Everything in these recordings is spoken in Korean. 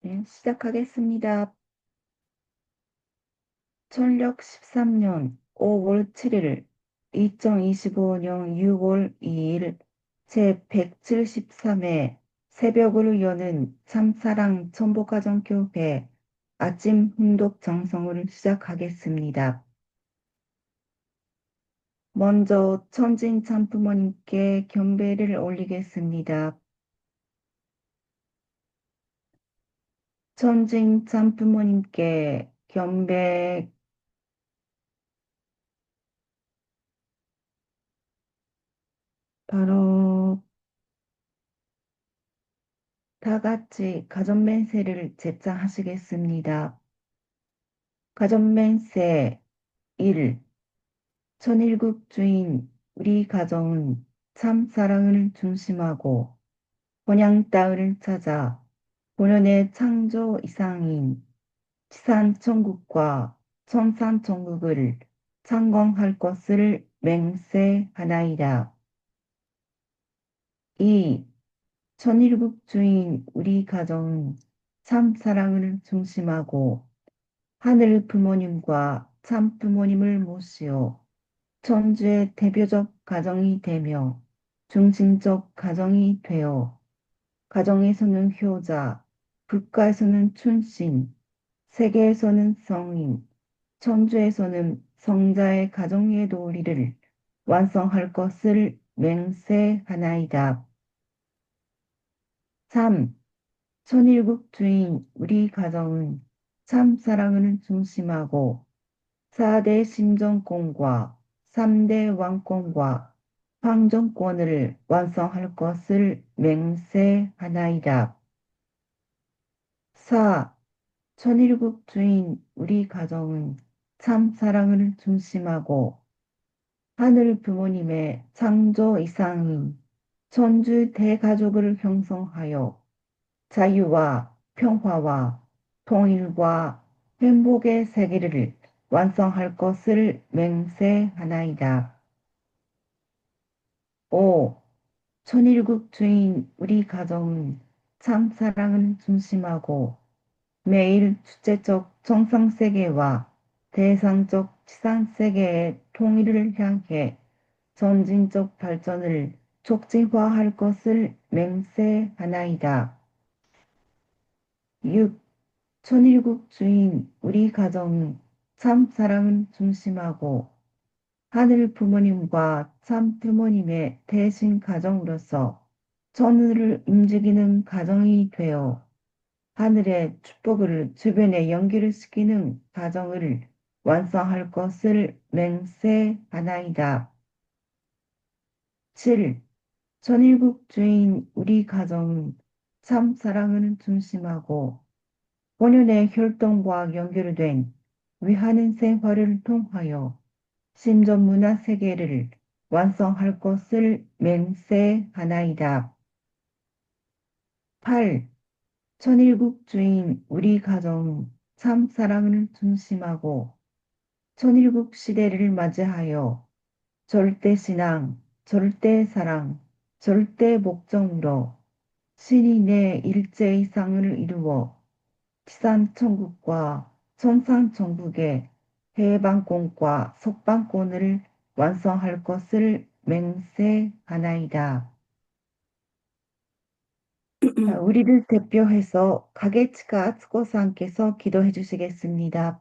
네, 시작하겠습니다. 천력 13년 5월 7일, 2025년 6월 2일 제173회 새벽을 여는 참사랑 천복가정교회 아침 훈독 정성을 시작하겠습니다. 먼저 천진 참부모님께 경배를 올리겠습니다. 천진 참부모님께 경배 바로 다 같이 가전맹세를 제창하시겠습니다. 가전맹세 1. 천일국 주인 우리 가정은 참 사랑을 중심하고 본향 따위를 찾아 본연의 창조 이상인 지산천국과 천산천국을 창공할 것을 맹세하나이다. 2. 천일국 주인 우리 가정은 참 사랑을 중심하고 하늘 부모님과 참 부모님을 모시어 천주의 대표적 가정이 되며 중심적 가정이 되어 가정에서는 효자, 국가에서는 춘신, 세계에서는 성인, 천주에서는 성자의 가정의 도리를 완성할 것을 맹세하나이다. 3. 천일국 주인 우리 가정은 참 사랑을 중심하고 4대 심정권과 3대 왕권과 황정권을 완성할 것을 맹세하나이다. 4. 천일국 주인 우리 가정은 참 사랑을 중심하고 하늘 부모님의 창조 이상인 천주 대가족을 형성하여 자유와 평화와 통일과 행복의 세계를 완성할 것을 맹세하나이다. 5. 천일국 주인 우리 가정은 참 사랑을 중심하고 매일 주체적 정상세계와 대상적 지상세계의 통일을 향해 전진적 발전을 촉진화할 것을 맹세하나이다. 6. 천일국 주인 우리 가정은 참 사랑을 중심하고 하늘 부모님과 참 부모님의 대신 가정으로서 천우를 움직이는 가정이 되어 하늘의 축복을 주변에 연기를 시키는 가정을 완성할 것을 맹세하나이다. 7. 천일국 주인 우리 가정은 참 사랑을 중심하고 본연의 혈통과 연결된 위하는 생활을 통하여 신전 문화 세계를 완성할 것을 맹세하나이다. 8. 천일국 주인 우리 가정은 참 사랑을 중심하고 천일국 시대를 맞이하여 절대신앙, 절대사랑, 절대복종으로 신이 내 일제 이상을 이루어 지산천국과 천상천국의 해방권과 석방권을 완성할 것을 맹세하나이다. 자, 우리를 대표해서 가게치카 아츠코상께서 기도해 주시겠습니다.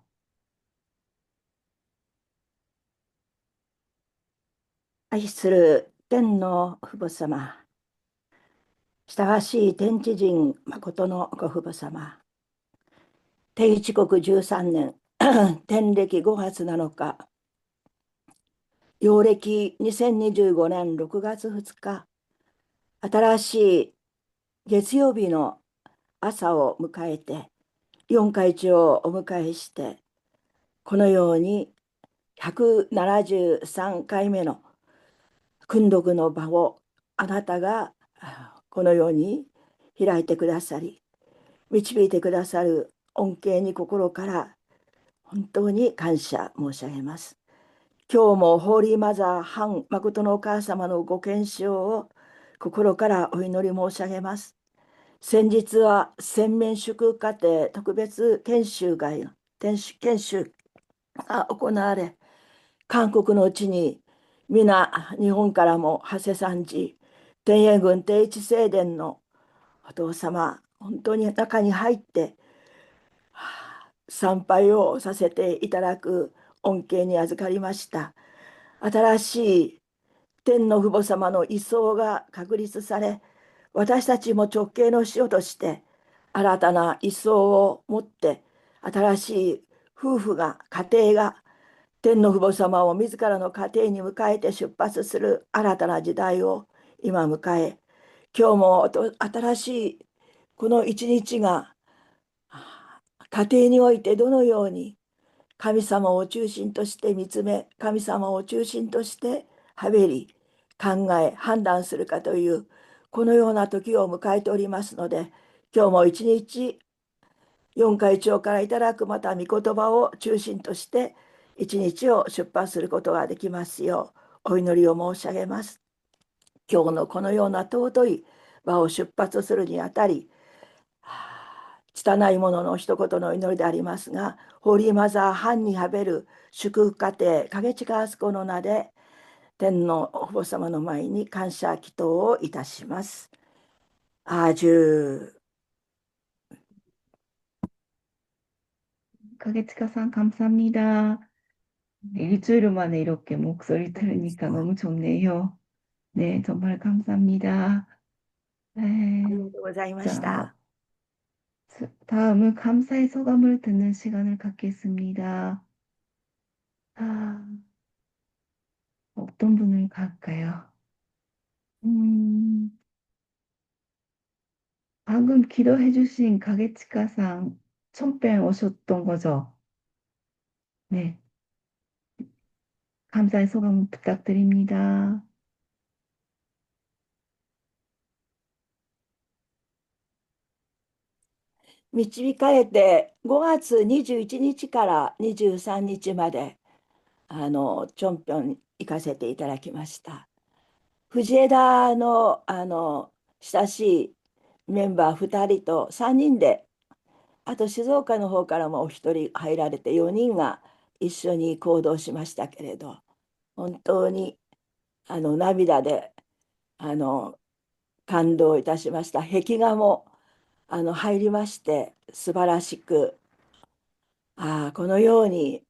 愛する天の父母様、親わしい天地人誠のご父母様、天一国13年、天暦5月7日、陽暦2025年6月2日、新しい月曜日の朝を迎えて、四回忌をお迎えして、このように173回目の訓読の場をあなたがこのように開いてくださり、導いてくださる恩恵に心から本当に感謝申し上げます。今日もホーリーマザーハ誠のお母様のご健勝を心からお祈り申し上げます。先日は洗面祝家庭特別研修が行われ、韓国のうちに皆日本からも長谷参事、天苑宮定一正殿のお父様、本当に中に入って参拝をさせていただく恩恵に預かりました。新しい天の父母様の位相が確立され、私たちも直系の師として新たな位相を持って、新しい夫婦が、家庭が天の父母様を自らの家庭に迎えて出発する新たな時代を今迎え、今日も新しいこの一日が家庭においてどのように神様を中心として見つめ、神様を中心としてはべり、考え、判断するかという、このような時を迎えておりますので、今日も一日、四会長からいただくまた御言葉を中心として、一日を出発することができますよう、お祈りを申し上げます。今日のこのような尊い場を出発するにあたり、拙いものの一言の祈りでありますが、ホーリーマザー・ハンにはべる祝福家庭、影近敦子の名で、天のお父母様の前に感謝祈祷をいたします。아주 가게치카 상 감사합니다. 네, 일주일 만에 이렇게 목소리 들으니까 너무 좋네요. 네, 정말 감사합니다. あり 네, がとうございまし 자, た。다음은 감사의 소감을 듣는 시간을 갖겠습니다. 아, 어떤 분을 갈까요? 음, 방금 기도해주신 가게치카상 천병 오셨던 거죠? 네, 감사의 소감 부탁드립니다. 導かれて5月21日から23日までチョンピョンに行かせていただきました。藤枝の、親しいメンバー2人と3人で、あと静岡の方からもお一人入られて4人が一緒に行動しましたけれど、本当に涙であの感動いたしました。壁画も入りまして、素晴らしく、このように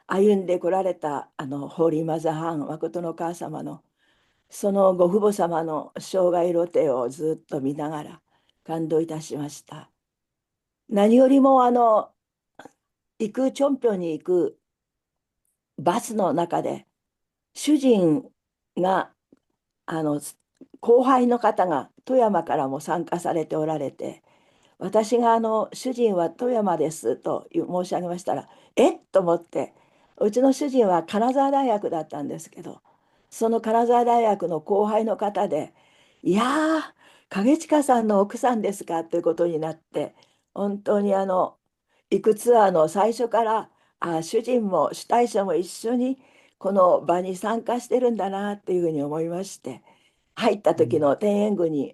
歩んでこられたホーリーマザーハン、誠のお母様のそのご父母様の生涯露呈をずっと見ながら感動いたしました。何よりも行くチョンピョンに行くバスの中で主人が後輩の方が富山からも参加されておられて、私が主人は富山ですと申し上げましたら、えっと思って、うちの主人は金沢大学だったんですけど、その金沢大学の後輩の方で、いやー、影近さんの奥さんですかということになって、本当に行くツアーの最初から、主人も主催者も一緒にこの場に参加してるんだなっていうふうに思いまして、入った時の天苑宮に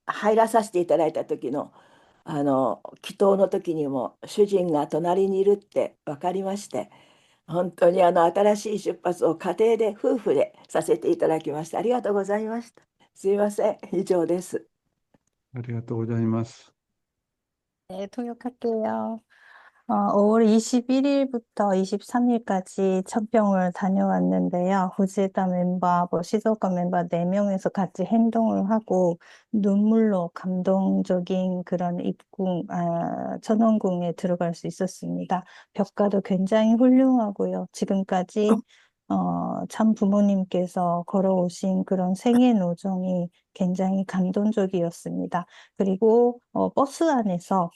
入らさせていただいた時の祈祷の時にも主人が隣にいるって分かりまして、本当に新しい出発を家庭で夫婦でさせていただきました。ありがとうございました。すいません、以上です。ありがとうございます。 네, 통역할게요. 5월 21일부터 23일까지 천평을 다녀왔는데요. 후지에다 멤버, 시즈오카 멤버 4명에서 같이 행동을 하고 눈물로 감동적인 그런 천원궁에 들어갈 수 있었습니다. 벽가도 굉장히 훌륭하고요. 지금까지 참 부모님께서 걸어오신 그런 생애 노정이 굉장히 감동적이었습니다. 그리고 버스 안에서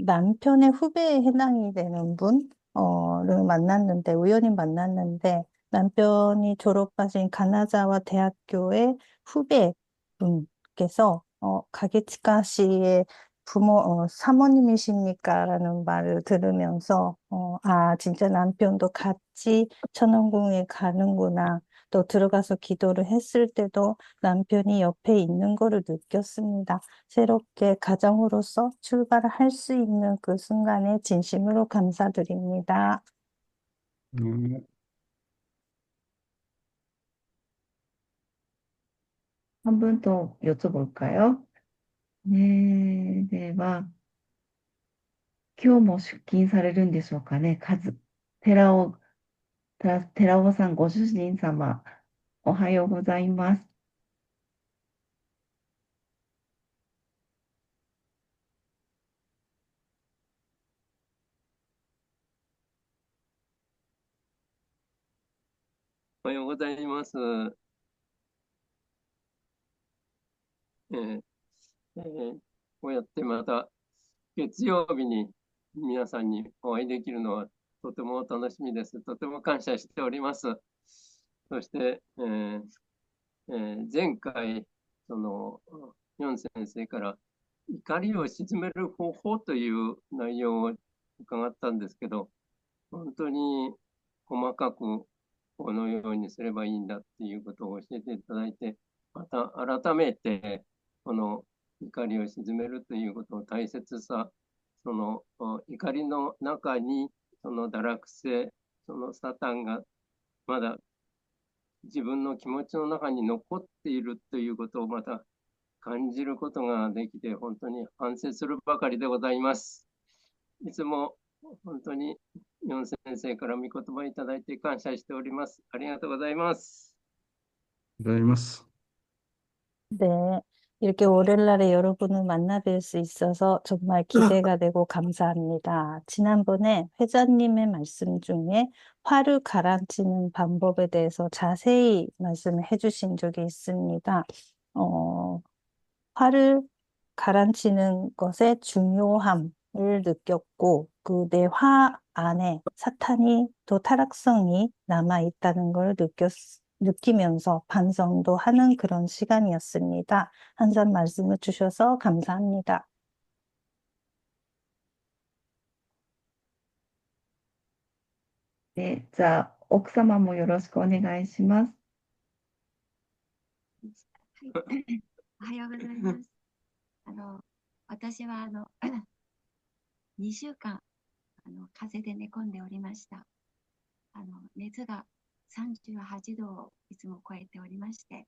남편의 후배에 해당이 되는 를 만났는데, 우연히 만났는데, 남편이 졸업하신 가나자와 대학교의 후배분께서, 가게치카 씨의 사모님이십니까? 라는 말을 들으면서, 진짜 남편도 같이 천왕궁에 가는구나. 또 들어가서 기도를 했을 때도 남편이 옆에 있는 거를 느꼈습니다. 새롭게 가정으로서 출발을 할 수 있는 그 순간에 진심으로 감사드립니다. 네, 한 분 또 여쭤볼까요? 네, 네, 今日も出勤されるんでしょうかね。寺尾さん、ご主人様、おはようございます。おはようございます。えーえーこうやってまた月曜日に皆さんにお会いできるのはとても楽しみです。とても感謝しております。そして、前回、ヨン先生から怒りを鎮める方法という内容を伺ったんですけど、本当に細かくこのようにすればいいんだっていうことを教えていただいて、また改めてこの怒りを鎮めるということの大切さ、その怒りの中にその堕落性、そのサタンがまだ自分の気持ちの中に残っているということをまた感じることができて、本当に反省するばかりでございます。いつも本当にヨン先生から御言葉いただいて感謝しております。ありがとうございます。ございます。 네, 이렇게 월요일날에 여러분을 만나 뵐 수 있어서 정말 기대가 되고 감사합니다. 지난번에 회장님의 말씀 중에 화를 가라앉히는 방법에 대해서 자세히 말씀을 해주신 적이 있습니다. 어, 화를 가라앉히는 것의 중요함을 느꼈고, 그 내 화 안에 사탄이 또 타락성이 남아 있다는 걸 느끼면서 반성도 하는 그런 시간이었습니다. 한산 말씀을 주셔서 감사합니다. じゃあ、奥様もよろしくお願いします。はい、おはようございます。私は2週間風邪で寝込んでおりました。熱が38度をいつも超えておりまして、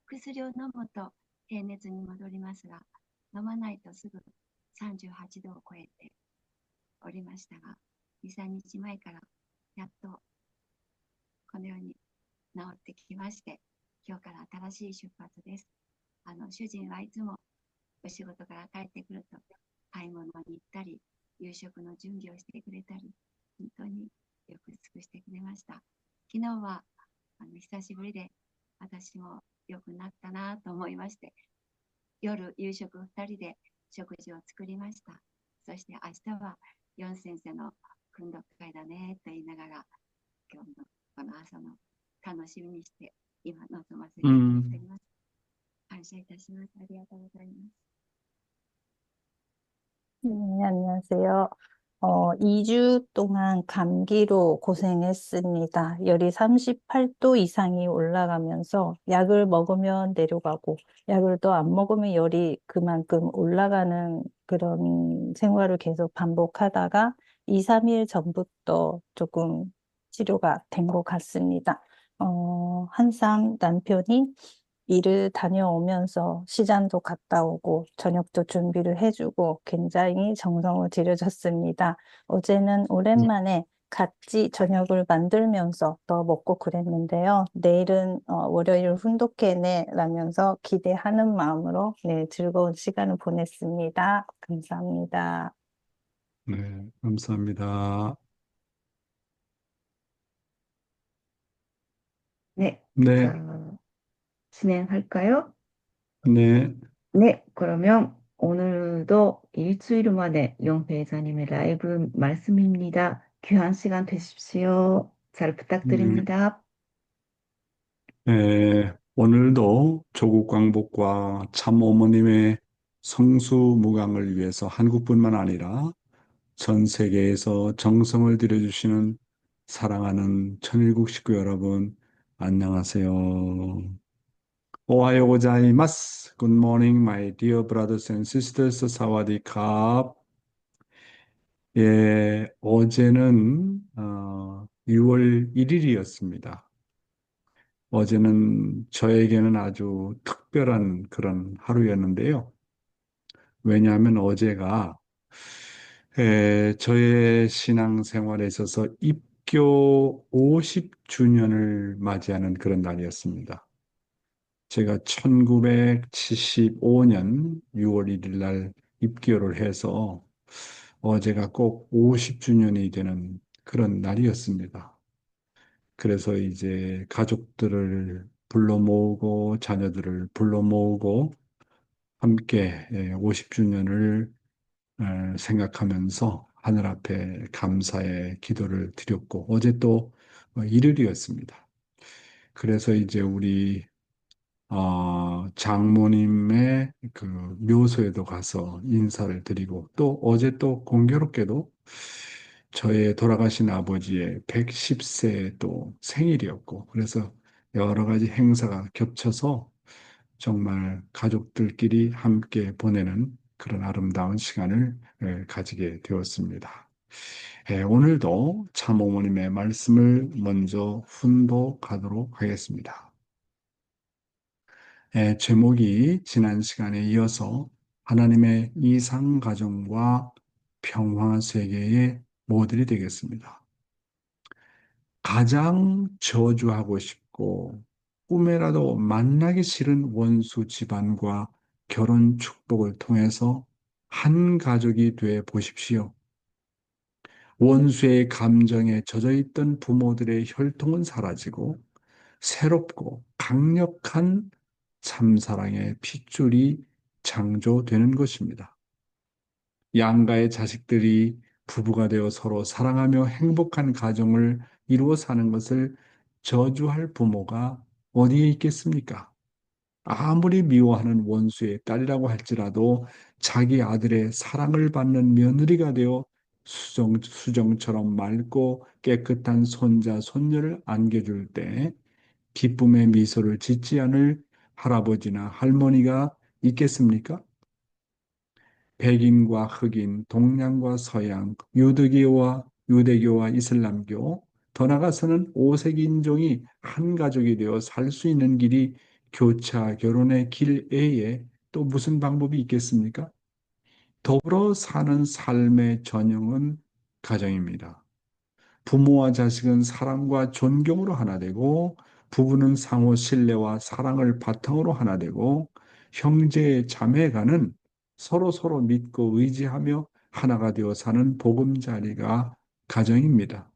薬を飲むと平熱に戻りますが、飲まないとすぐ38度を超えておりましたが、2、3日前からやっとこのように治ってきまして、今日から新しい出発です。主人はいつもお仕事から帰ってくると買い物に行ったり、夕食の準備をしてくれたり、本当によく尽くしてくれました。昨日は久しぶりで私も良くなったなと思いまして、夜夕食2人で食事を作りました。そして明日はヨン先生の訓読会だねと言いながら、今日のこの朝の楽しみにして今臨ませていただいております。感謝いたします。ありがとうございます。 네, 안녕하세요. 2주 동안 감기로 고생했습니다. 열이 38도 이상이 올라가면서 약을 먹으면 내려가고, 약을 또 안 먹으면 열이 그만큼 올라가는 그런 생활을 계속 반복하다가 2, 3일 전부터 조금 치료가 된 것 같습니다. 한참 남편이 일을 다녀오면서 시장도 갔다 오고 저녁도 준비를 해주고 굉장히 정성을 들여줬습니다. 어제는 오랜만에 같이 저녁을 만들면서 또 먹고 그랬는데요. 내일은 월요일 훈독회네 라면서 기대하는 마음으로 네, 즐거운 시간을 보냈습니다. 감사합니다. 네, 감사합니다. 네, 네, 자, 진행할까요? 네, 네, 그러면 오늘도 일주일 만에 영배자님의 라이브 말씀입니다. 귀한 시간 되십시오. 잘 네. 부탁드립니다. 오늘도 조국 광복과 참 어머님의 성수무강을 위해서 한국뿐만 아니라 전 세계에서 정성을 들여주시는 사랑하는 천일국 식구 여러분, 안녕하세요. 오하요 고자이마스. Good morning, my dear brothers and sisters. 사와디캅. 예, 어제는 6월 1일이었습니다. 어제는 저에게는 아주 특별한 그런 하루였는데요. 왜냐하면 어제가 저의 신앙생활에 있어서 입교 50주년을 맞이하는 그런 날이었습니다. 제가 1975년 6월 1일 날 입교를 해서 어제가 꼭 50주년이 되는 그런 날이었습니다. 그래서 이제 가족들을 불러 모으고 자녀들을 불러 모으고 함께 50주년을 생각하면서 하늘 앞에 감사의 기도를 드렸고 어제 또 일요일이었습니다. 그래서 이제 우리 장모님의 그 묘소에도 가서 인사를 드리고 또 어제 또 공교롭게도 저의 돌아가신 아버지의 110세 또 생일이었고 그래서 여러 가지 행사가 겹쳐서 정말 가족들끼리 함께 보내는 그런 아름다운 시간을 가지게 되었습니다. 오늘도 참어머님의 말씀을 먼저 훈독하도록 하겠습니다. 제목이 지난 시간에 이어서 하나님의 이상 가정과 평화 세계의 모델이 되겠습니다. 가장 저주하고 싶고 꿈에라도 만나기 싫은 원수 집안과 결혼 축복을 통해서 한 가족이 돼 보십시오. 원수의 감정에 젖어 있던 부모들의 혈통은 사라지고 새롭고 강력한 참사랑의 핏줄이 창조되는 것입니다. 양가의 자식들이 부부가 되어 서로 사랑하며 행복한 가정을 이루어 사는 것을 저주할 부모가 어디에 있겠습니까? 아무리 미워하는 원수의 딸이라고 할지라도 자기 아들의 사랑을 받는 며느리가 되어 수정처럼 맑고 깨끗한 손자, 손녀를 안겨줄 때 기쁨의 미소를 짓지 않을 할아버지나 할머니가 있겠습니까? 백인과 흑인, 동양과 서양, 유대교와 이슬람교, 더 나아가서는 오색 인종이 한 가족이 되어 살 수 있는 길이 교차 결혼의 길 외에 또 무슨 방법이 있겠습니까? 더불어 사는 삶의 전형은 가정입니다. 부모와 자식은 사랑과 존경으로 하나 되고, 부부는 상호 신뢰와 사랑을 바탕으로 하나 되고, 형제 자매간은 서로 믿고 의지하며 하나가 되어 사는 보금자리가 가정입니다.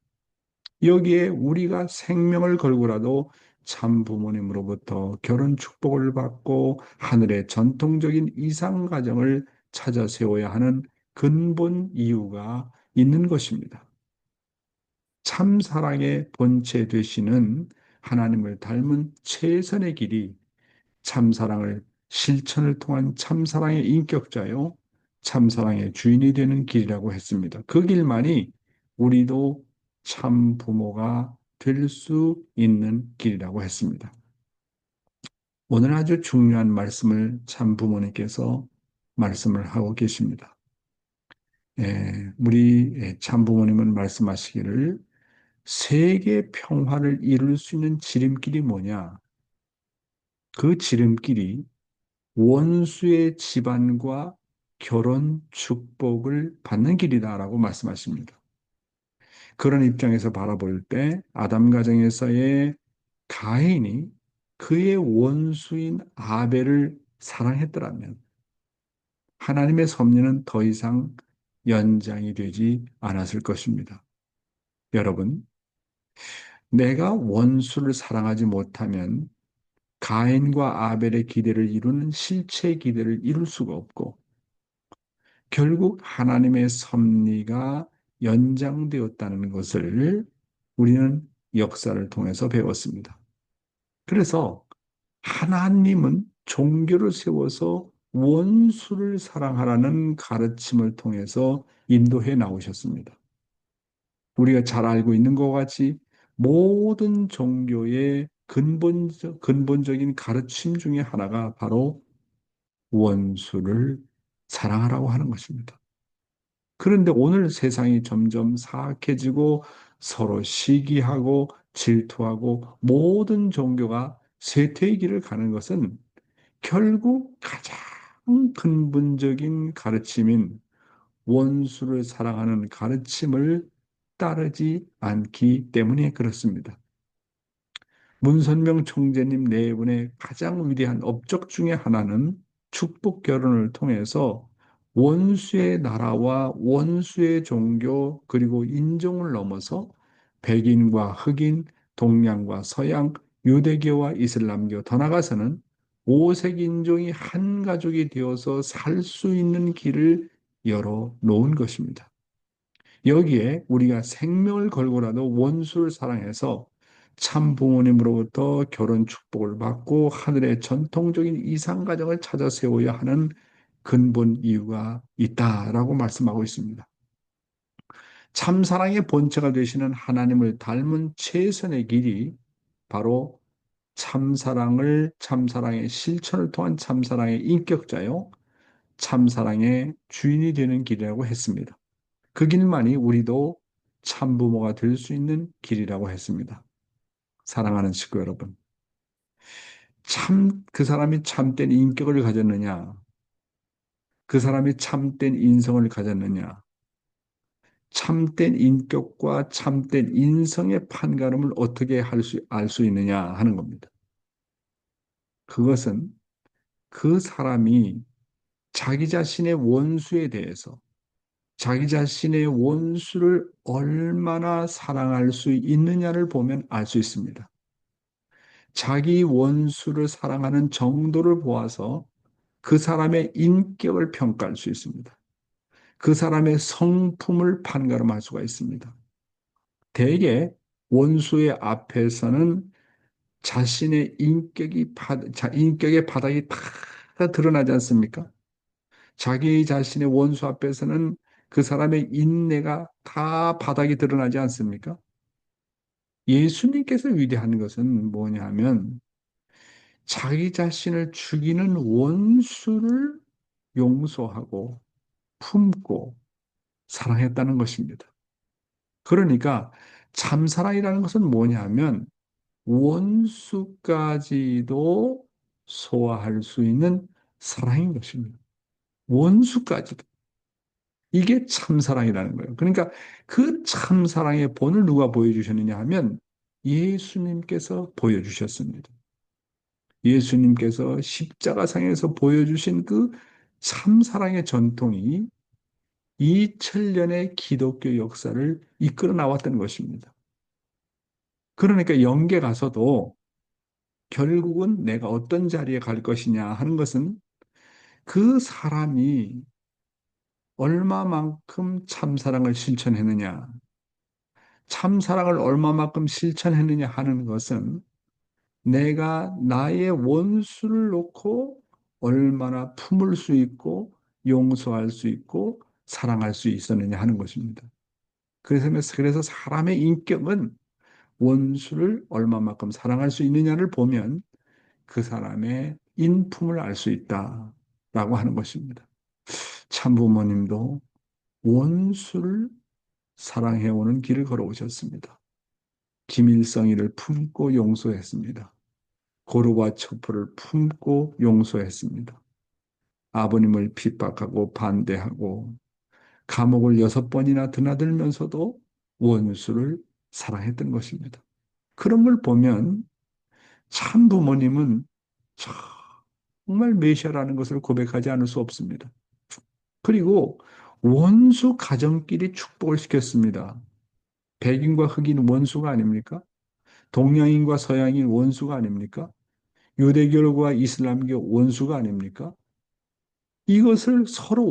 여기에 우리가 생명을 걸고라도 참 부모님으로부터 결혼 축복을 받고 하늘의 전통적인 이상 가정을 찾아 세워야 하는 근본 이유가 있는 것입니다. 참 사랑의 본체 되시는 하나님을 닮은 최선의 길이 참 사랑을 실천을 통한 참 사랑의 인격자요, 참 사랑의 주인이 되는 길이라고 했습니다. 그 길만이 우리도 참 부모가 될 수 있는 길이라고 했습니다. 오늘 아주 중요한 말씀을 참 부모님께서 말씀을 하고 계십니다. 우리 참 부모님은 말씀하시기를 세계 평화를 이룰 수 있는 지름길이 뭐냐? 그 지름길이 원수의 집안과 결혼 축복을 받는 길이다라고 말씀하십니다. 그런 입장에서 바라볼 때 아담 가정에서의 가인이 그의 원수인 아벨을 사랑했더라면 하나님의 섭리는 더 이상 연장이 되지 않았을 것입니다. 여러분, 내가 원수를 사랑하지 못하면 가인과 아벨의 기대를 이루는 실체의 기대를 이룰 수가 없고 결국 하나님의 섭리가 연장되었다는 것을 우리는 역사를 통해서 배웠습니다. 그래서 하나님은 종교를 세워서 원수를 사랑하라는 가르침을 통해서 인도해 나오셨습니다. 우리가 잘 알고 있는 것 같이 모든 종교의 근본적인 가르침 중에 하나가 바로 원수를 사랑하라고 하는 것입니다. 그런데 오늘 세상이 점점 사악해지고 서로 시기하고 질투하고 모든 종교가 쇠퇴의 길을 가는 것은 결국 가장 근본적인 가르침인 원수를 사랑하는 가르침을 따르지 않기 때문에 그렇습니다. 문선명 총재님 네 분의 가장 위대한 업적 중에 하나는 축복 결혼을 통해서 원수의 나라와 원수의 종교 그리고 인종을 넘어서 백인과 흑인, 동양과 서양, 유대교와 이슬람교 더 나아가서는 오색 인종이 한 가족이 되어서 살 수 있는 길을 열어 놓은 것입니다. 여기에 우리가 생명을 걸고라도 원수를 사랑해서 참 부모님으로부터 결혼 축복을 받고 하늘의 전통적인 이상 가정을 찾아 세워야 하는 근본 이유가 있다라고 말씀하고 있습니다. 참 사랑의 본체가 되시는 하나님을 닮은 최선의 길이 바로 참사랑의 실천을 통한 참사랑의 인격자요, 참사랑의 주인이 되는 길이라고 했습니다. 그 길만이 우리도 참부모가 될 수 있는 길이라고 했습니다. 사랑하는 식구 여러분. 그 사람이 참된 인격을 가졌느냐? 그 사람이 참된 인성을 가졌느냐? 참된 인격과 참된 인성의 판가름을 어떻게 알 수 있느냐 하는 겁니다. 그것은 그 사람이 자기 자신의 원수에 대해서 자기 자신의 원수를 얼마나 사랑할 수 있느냐를 보면 알 수 있습니다. 자기 원수를 사랑하는 정도를 보아서 그 사람의 인격을 평가할 수 있습니다. 그 사람의 성품을 판가름할 수가 있습니다. 대개 원수의 앞에서는 자신의 인격의 바닥이 다 드러나지 않습니까? 자기 자신의 원수 앞에서는 그 사람의 인내가 다 바닥이 드러나지 않습니까? 예수님께서 위대한 것은 뭐냐 하면 자기 자신을 죽이는 원수를 용서하고 품고 사랑했다는 것입니다. 그러니까 참사랑이라는 것은 뭐냐 하면 원수까지도 소화할 수 있는 사랑인 것입니다. 원수까지도. 이게 참사랑이라는 거예요. 그러니까 그 참사랑의 본을 누가 보여주셨느냐 하면 예수님께서 보여주셨습니다. 예수님께서 십자가상에서 보여주신 그 참사랑의 전통이 2000년의 기독교 역사를 이끌어 나왔던 것입니다. 그러니까 영계 가서도 결국은 내가 어떤 자리에 갈 것이냐 하는 것은 그 사람이 얼마만큼 참사랑을 실천했느냐, 참사랑을 얼마만큼 실천했느냐 하는 것은 내가 나의 원수를 놓고 얼마나 품을 수 있고 용서할 수 있고 사랑할 수 있었느냐 하는 것입니다. 그래서 사람의 인격은 원수를 얼마만큼 사랑할 수 있느냐를 보면 그 사람의 인품을 알 수 있다라고 하는 것입니다. 참부모님도 원수를 사랑해오는 길을 걸어오셨습니다. 김일성이를 품고 용서했습니다. 고르바초프를 품고 용서했습니다. 아버님을 핍박하고 반대하고 감옥을 6번이나 드나들면서도 원수를 사랑했던 것입니다. 그런 걸 보면 참 부모님은 정말 메시아라는 것을 고백하지 않을 수 없습니다. 그리고 원수 가정끼리 축복을 시켰습니다. 백인과 흑인 원수가 아닙니까? 동양인과 서양인 원수가 아닙니까? 유대교과 이슬람교 원수가 아닙니까? 이것을 서로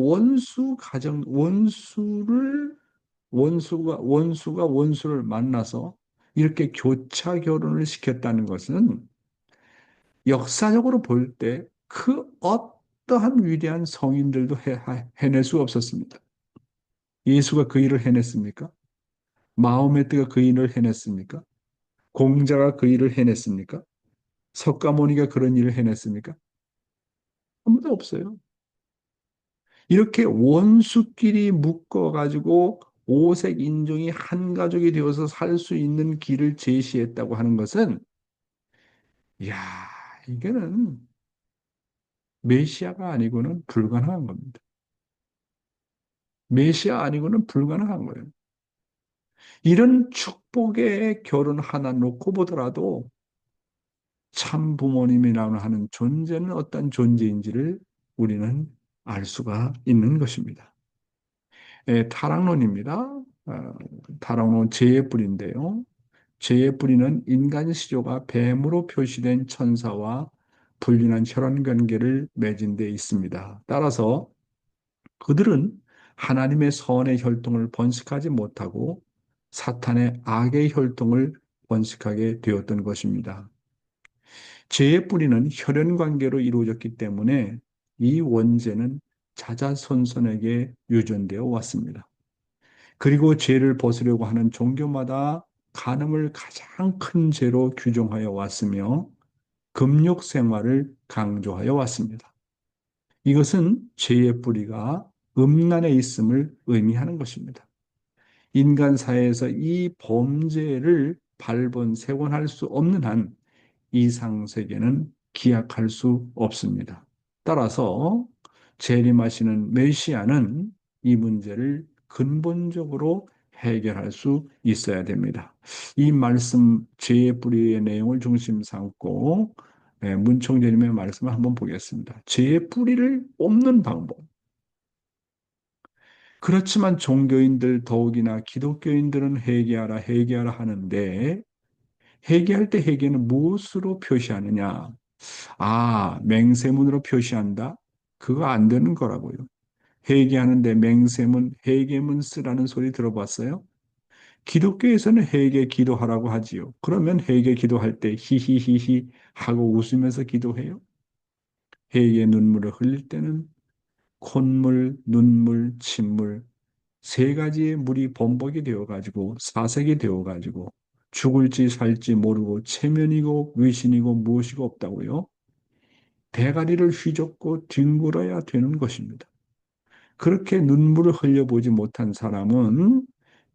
원수가 원수를 만나서 이렇게 교차 결혼을 시켰다는 것은 역사적으로 볼 때 그 어떠한 위대한 성인들도 해낼 수 없었습니다. 예수가 그 일을 해냈습니까? 마호메트가 그 일을 해냈습니까? 공자가 그 일을 해냈습니까? 석가모니가 그런 일을 해냈습니까? 아무도 없어요. 이렇게 원수끼리 묶어가지고 오색 인종이 한 가족이 되어서 살 수 있는 길을 제시했다고 하는 것은, 이야, 이거는 메시아가 아니고는 불가능한 겁니다. 메시아 아니고는 불가능한 거예요. 이런 축복의 결혼 하나 놓고 보더라도 참 부모님이라고 하는 존재는 어떤 존재인지를 우리는 알 수가 있는 것입니다. 타락론입니다. 타락론 죄의 뿌리인데요. 죄의 뿌리는 인간 시조가 뱀으로 표시된 천사와 불륜한 혈연 관계를 맺은 데 있습니다. 따라서 그들은 하나님의 선의 혈통을 번식하지 못하고 사탄의 악의 혈통을 번식하게 되었던 것입니다. 죄의 뿌리는 혈연 관계로 이루어졌기 때문에 이 원죄는 자자손손에게 유전되어 왔습니다. 그리고 죄를 벗으려고 하는 종교마다 간음을 가장 큰 죄로 규정하여 왔으며 금욕 생활을 강조하여 왔습니다. 이것은 죄의 뿌리가 음란에 있음을 의미하는 것입니다. 인간 사회에서 이 범죄를 발본색원할 수 없는 한 이상세계는 기약할 수 없습니다. 따라서 재림하시는 메시아는 이 문제를 근본적으로 해결할 수 있어야 됩니다. 이 말씀 죄의 뿌리의 내용을 중심 삼고 문총재님의 말씀을 한번 보겠습니다. 죄의 뿌리를 뽑는 방법. 그렇지만 종교인들 더욱이나 기독교인들은 회개하라 회개하라 하는데 회개할 때 회개는 무엇으로 표시하느냐? 아, 맹세문으로 표시한다? 그거 안 되는 거라고요. 회개하는데 맹세문, 회개문 쓰라는 소리 들어봤어요? 기독교에서는 회개 기도하라고 하지요. 그러면 회개 기도할 때 히히히히 하고 웃으면서 기도해요. 회개 눈물을 흘릴 때는 콧물, 눈물, 침물 세 가지의 물이 범벅이 되어가지고 사색이 되어가지고 죽을지 살지 모르고 체면이고 위신이고 무엇이고 없다고요. 대가리를 휘젓고 뒹굴어야 되는 것입니다. 그렇게 눈물을 흘려보지 못한 사람은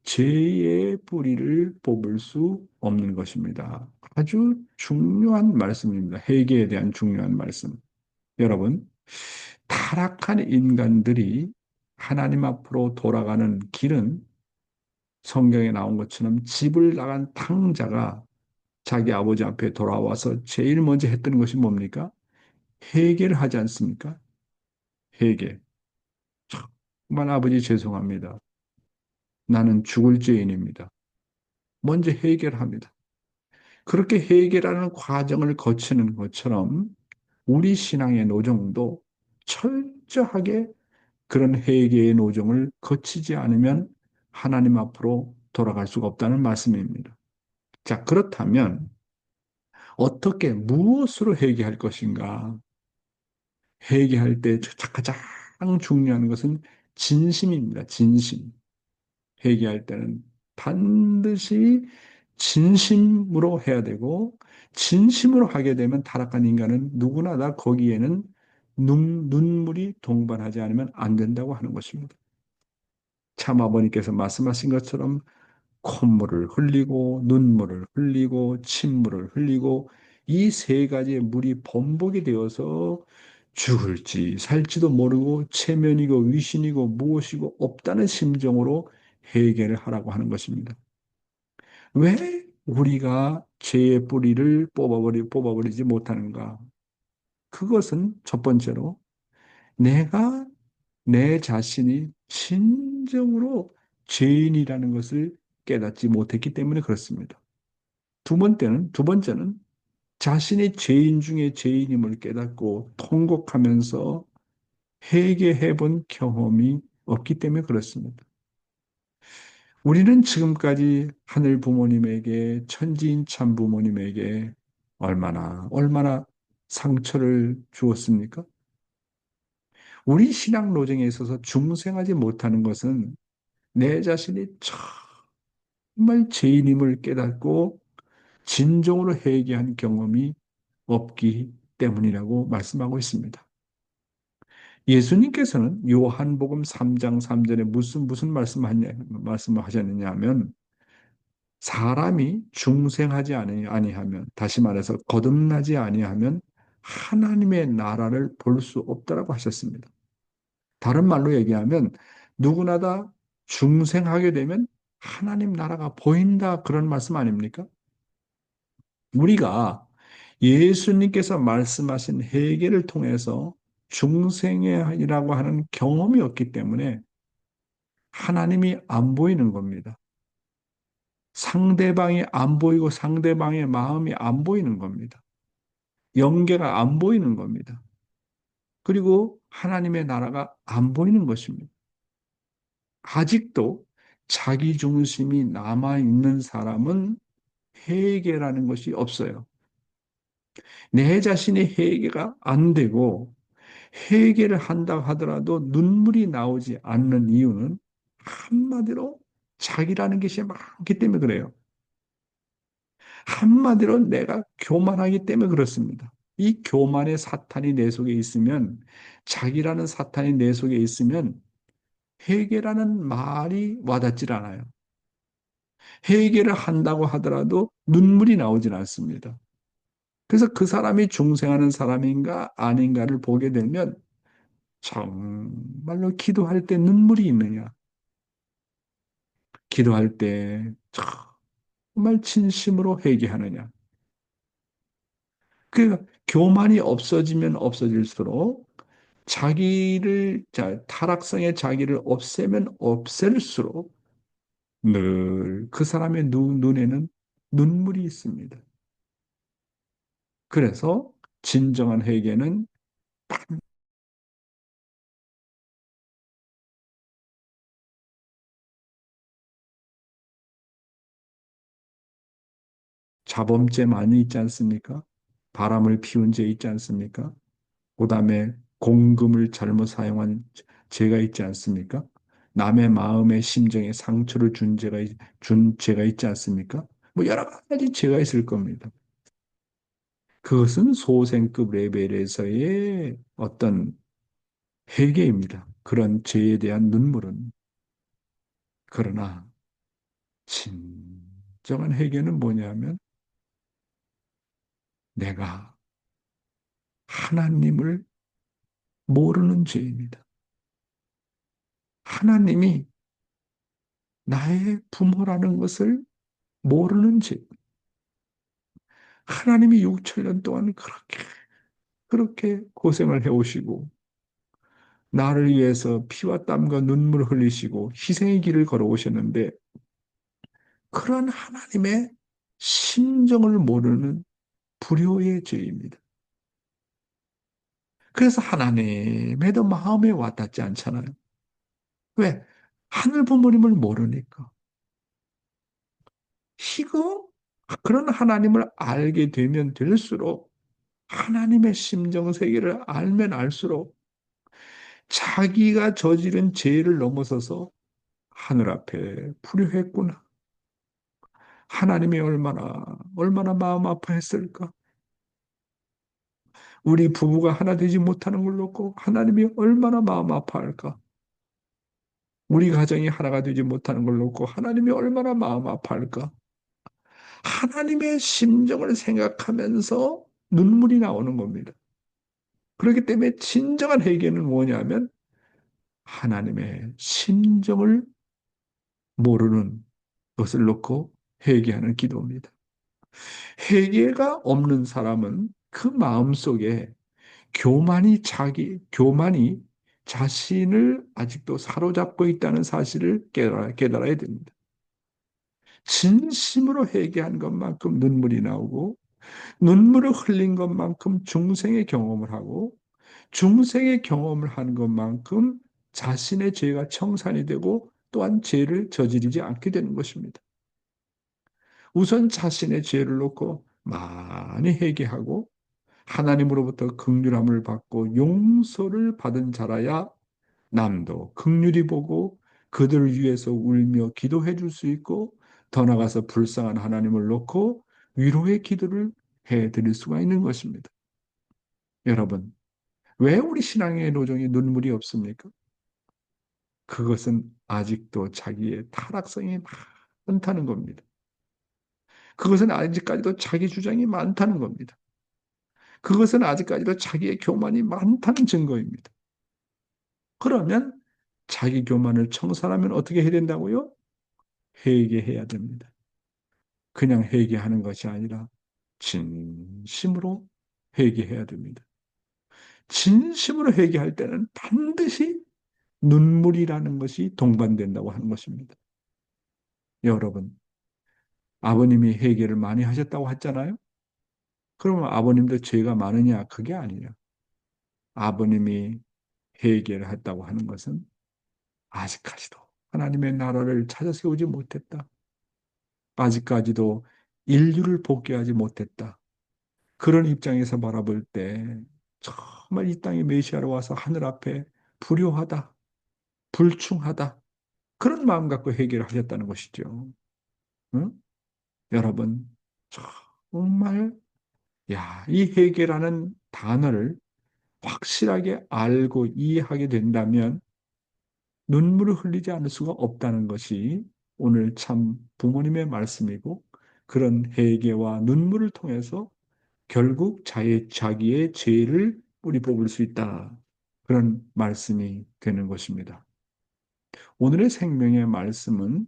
죄의 뿌리를 뽑을 수 없는 것입니다. 아주 중요한 말씀입니다. 회개에 대한 중요한 말씀. 여러분, 타락한 인간들이 하나님 앞으로 돌아가는 길은 성경에 나온 것처럼 집을 나간 탕자가 자기 아버지 앞에 돌아와서 제일 먼저 했던 것이 뭡니까? 회개를 하지 않습니까? 회개. 정말 아버지 죄송합니다. 나는 죽을 죄인입니다. 먼저 회개합니다. 그렇게 회개라는 과정을 거치는 것처럼 우리 신앙의 노정도 철저하게 그런 회개의 노정을 거치지 않으면 하나님 앞으로 돌아갈 수가 없다는 말씀입니다. 자, 그렇다면 어떻게 무엇으로 회개할 것인가? 회개할 때 가장 중요한 것은 진심입니다. 진심. 회개할 때는 반드시 진심으로 해야 되고 진심으로 하게 되면 타락한 인간은 누구나 다 거기에는 눈물이 동반하지 않으면 안 된다고 하는 것입니다. 참 아버님께서 말씀하신 것처럼 콧물을 흘리고 눈물을 흘리고 침물을 흘리고 이 세 가지의 물이 범벅이 되어서 죽을지 살지도 모르고 체면이고 위신이고 무엇이고 없다는 심정으로 회개를 하라고 하는 것입니다. 왜 우리가 죄의 뿌리를 뽑아버리지 못하는가? 그것은 첫 번째로 내가 내 자신이 진정으로 죄인이라는 것을 깨닫지 못했기 때문에 그렇습니다. 두 번째는 자신이 죄인 중에 죄인임을 깨닫고 통곡하면서 회개해 본 경험이 없기 때문에 그렇습니다. 우리는 지금까지 하늘 부모님에게, 천지인 참 부모님에게 얼마나 상처를 주었습니까? 우리 신앙 노정에 있어서 중생하지 못하는 것은 내 자신이 정말 죄인임을 깨닫고 진정으로 회개한 경험이 없기 때문이라고 말씀하고 있습니다. 예수님께서는 요한복음 3장 3절에 무슨 말씀을 하셨느냐 하면 사람이 중생하지 아니하면 다시 말해서 거듭나지 아니하면 하나님의 나라를 볼 수 없다라고 하셨습니다. 다른 말로 얘기하면 누구나 다 중생하게 되면 하나님 나라가 보인다 그런 말씀 아닙니까? 우리가 예수님께서 말씀하신 회개를 통해서 중생이라고 하는 경험이 없기 때문에 하나님이 안 보이는 겁니다. 상대방이 안 보이고 상대방의 마음이 안 보이는 겁니다. 영계가 안 보이는 겁니다. 그리고 하나님의 나라가 안 보이는 것입니다. 아직도 자기 중심이 남아있는 사람은 회개라는 것이 없어요. 내 자신의 회개가 안 되고 회개를 한다 하더라도 눈물이 나오지 않는 이유는 한마디로 자기라는 것이 많기 때문에 그래요. 한마디로 내가 교만하기 때문에 그렇습니다. 이 교만의 사탄이 내 속에 있으면, 자기라는 사탄이 내 속에 있으면 회개라는 말이 와닿질 않아요. 회개를 한다고 하더라도 눈물이 나오질 않습니다. 그래서 그 사람이 중생하는 사람인가 아닌가를 보게 되면 정말로 기도할 때 눈물이 있느냐? 기도할 때 정말 진심으로 회개하느냐? 그 교만이 없어지면 없어질수록 타락성의 자기를 없애면 없앨수록 늘 그 사람의 눈에는 눈물이 있습니다. 그래서 진정한 회개는 자범죄 많이 있지 않습니까? 바람을 피운 죄 있지 않습니까? 그다음에 공금을 잘못 사용한 죄가 있지 않습니까? 남의 마음의 심정에 상처를 준 죄가 있지 않습니까? 뭐 여러 가지 죄가 있을 겁니다. 그것은 소생급 레벨에서의 어떤 회개입니다. 그런 죄에 대한 눈물은. 그러나 진정한 회개는 뭐냐면 내가 하나님을 모르는 죄입니다. 하나님이 나의 부모라는 것을 모르는 죄. 하나님이 6천 년 동안 그렇게 고생을 해오시고, 나를 위해서 피와 땀과 눈물을 흘리시고, 희생의 길을 걸어오셨는데, 그런 하나님의 심정을 모르는 불효의 죄입니다. 그래서 하나님에도 마음에 와닿지 않잖아요. 왜? 하늘 부모님을 모르니까. 이거, 그런 하나님을 알게 되면 될수록, 하나님의 심정 세계를 알면 알수록, 자기가 저지른 죄를 넘어서서 하늘 앞에 불효했구나. 하나님이 얼마나 마음 아파했을까? 우리 부부가 하나 되지 못하는 걸 놓고 하나님이 얼마나 마음 아파할까? 우리 가정이 하나가 되지 못하는 걸 놓고 하나님이 얼마나 마음 아파할까? 하나님의 심정을 생각하면서 눈물이 나오는 겁니다. 그렇기 때문에 진정한 회개는 뭐냐면 하나님의 심정을 모르는 것을 놓고 회개하는 기도입니다. 회개가 없는 사람은 그 마음속에 교만이 자신을 아직도 사로잡고 있다는 사실을 깨달아야 됩니다. 진심으로 회개한 것만큼 눈물이 나오고, 눈물을 흘린 것만큼 중생의 경험을 하고, 중생의 경험을 한 것만큼 자신의 죄가 청산이 되고, 또한 죄를 저지르지 않게 되는 것입니다. 우선 자신의 죄를 놓고 많이 회개하고, 하나님으로부터 긍휼함을 받고 용서를 받은 자라야 남도 긍휼히 보고 그들을 위해서 울며 기도해 줄 수 있고, 더 나아가서 불쌍한 하나님을 놓고 위로의 기도를 해 드릴 수가 있는 것입니다. 여러분, 왜 우리 신앙의 노정이 눈물이 없습니까? 그것은 아직도 자기의 타락성이 많다는 겁니다. 그것은 아직까지도 자기 주장이 많다는 겁니다. 그것은 아직까지도 자기의 교만이 많다는 증거입니다. 그러면 자기 교만을 청산하면 어떻게 해야 된다고요? 회개해야 됩니다. 그냥 회개하는 것이 아니라 진심으로 회개해야 됩니다. 진심으로 회개할 때는 반드시 눈물이라는 것이 동반된다고 하는 것입니다. 여러분, 아버님이 회개를 많이 하셨다고 했잖아요. 그러면 아버님도 죄가 많으냐? 그게 아니에요. 아버님이 회개를 했다고 하는 것은 아직까지도 하나님의 나라를 찾아 세우지 못했다. 아직까지도 인류를 복귀하지 못했다. 그런 입장에서 바라볼 때 정말 이 땅에 메시아로 와서 하늘 앞에 불효하다, 불충하다, 그런 마음 갖고 회개를 하셨다는 것이죠. 응? 여러분, 정말 이 회개라는 단어를 확실하게 알고 이해하게 된다면 눈물을 흘리지 않을 수가 없다는 것이 오늘 참 부모님의 말씀이고, 그런 회개와 눈물을 통해서 결국 자기의 죄를 뿌리 뽑을 수 있다. 그런 말씀이 되는 것입니다. 오늘의 생명의 말씀은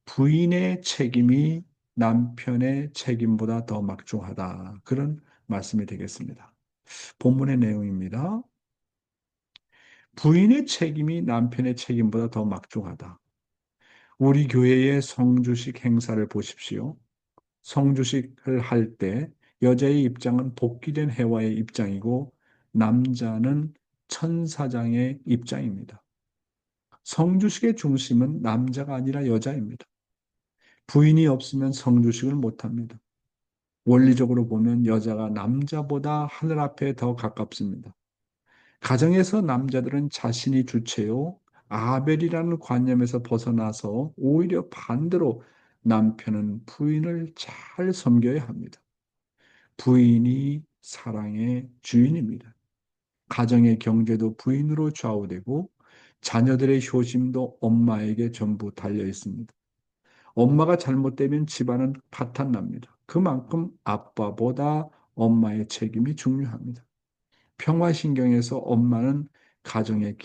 부인의 책임이 남편의 책임보다 더 막중하다. 그런 말씀이 되겠습니다. 본문의 내용입니다. 부인의 책임이 남편의 책임보다 더 막중하다. 우리 교회의 성주식 행사를 보십시오. 성주식을 할 때 여자의 입장은 복귀된 해와의 입장이고 남자는 천사장의 입장입니다. 성주식의 중심은 남자가 아니라 여자입니다. 부인이 없으면 성주식을 못합니다. 원리적으로 보면 여자가 남자보다 하늘 앞에 더 가깝습니다. 가정에서 남자들은 자신이 주체요, 아벨이라는 관념에서 벗어나서 오히려 반대로 남편은 부인을 잘 섬겨야 합니다. 부인이 사랑의 주인입니다. 가정의 경제도 부인으로 좌우되고 자녀들의 효심도 엄마에게 전부 달려 있습니다. 엄마가 잘못되면 집안은 파탄납니다. 그만큼 아빠보다 엄마의 책임이 중요합니다. 평화신경에서 엄마는 가정의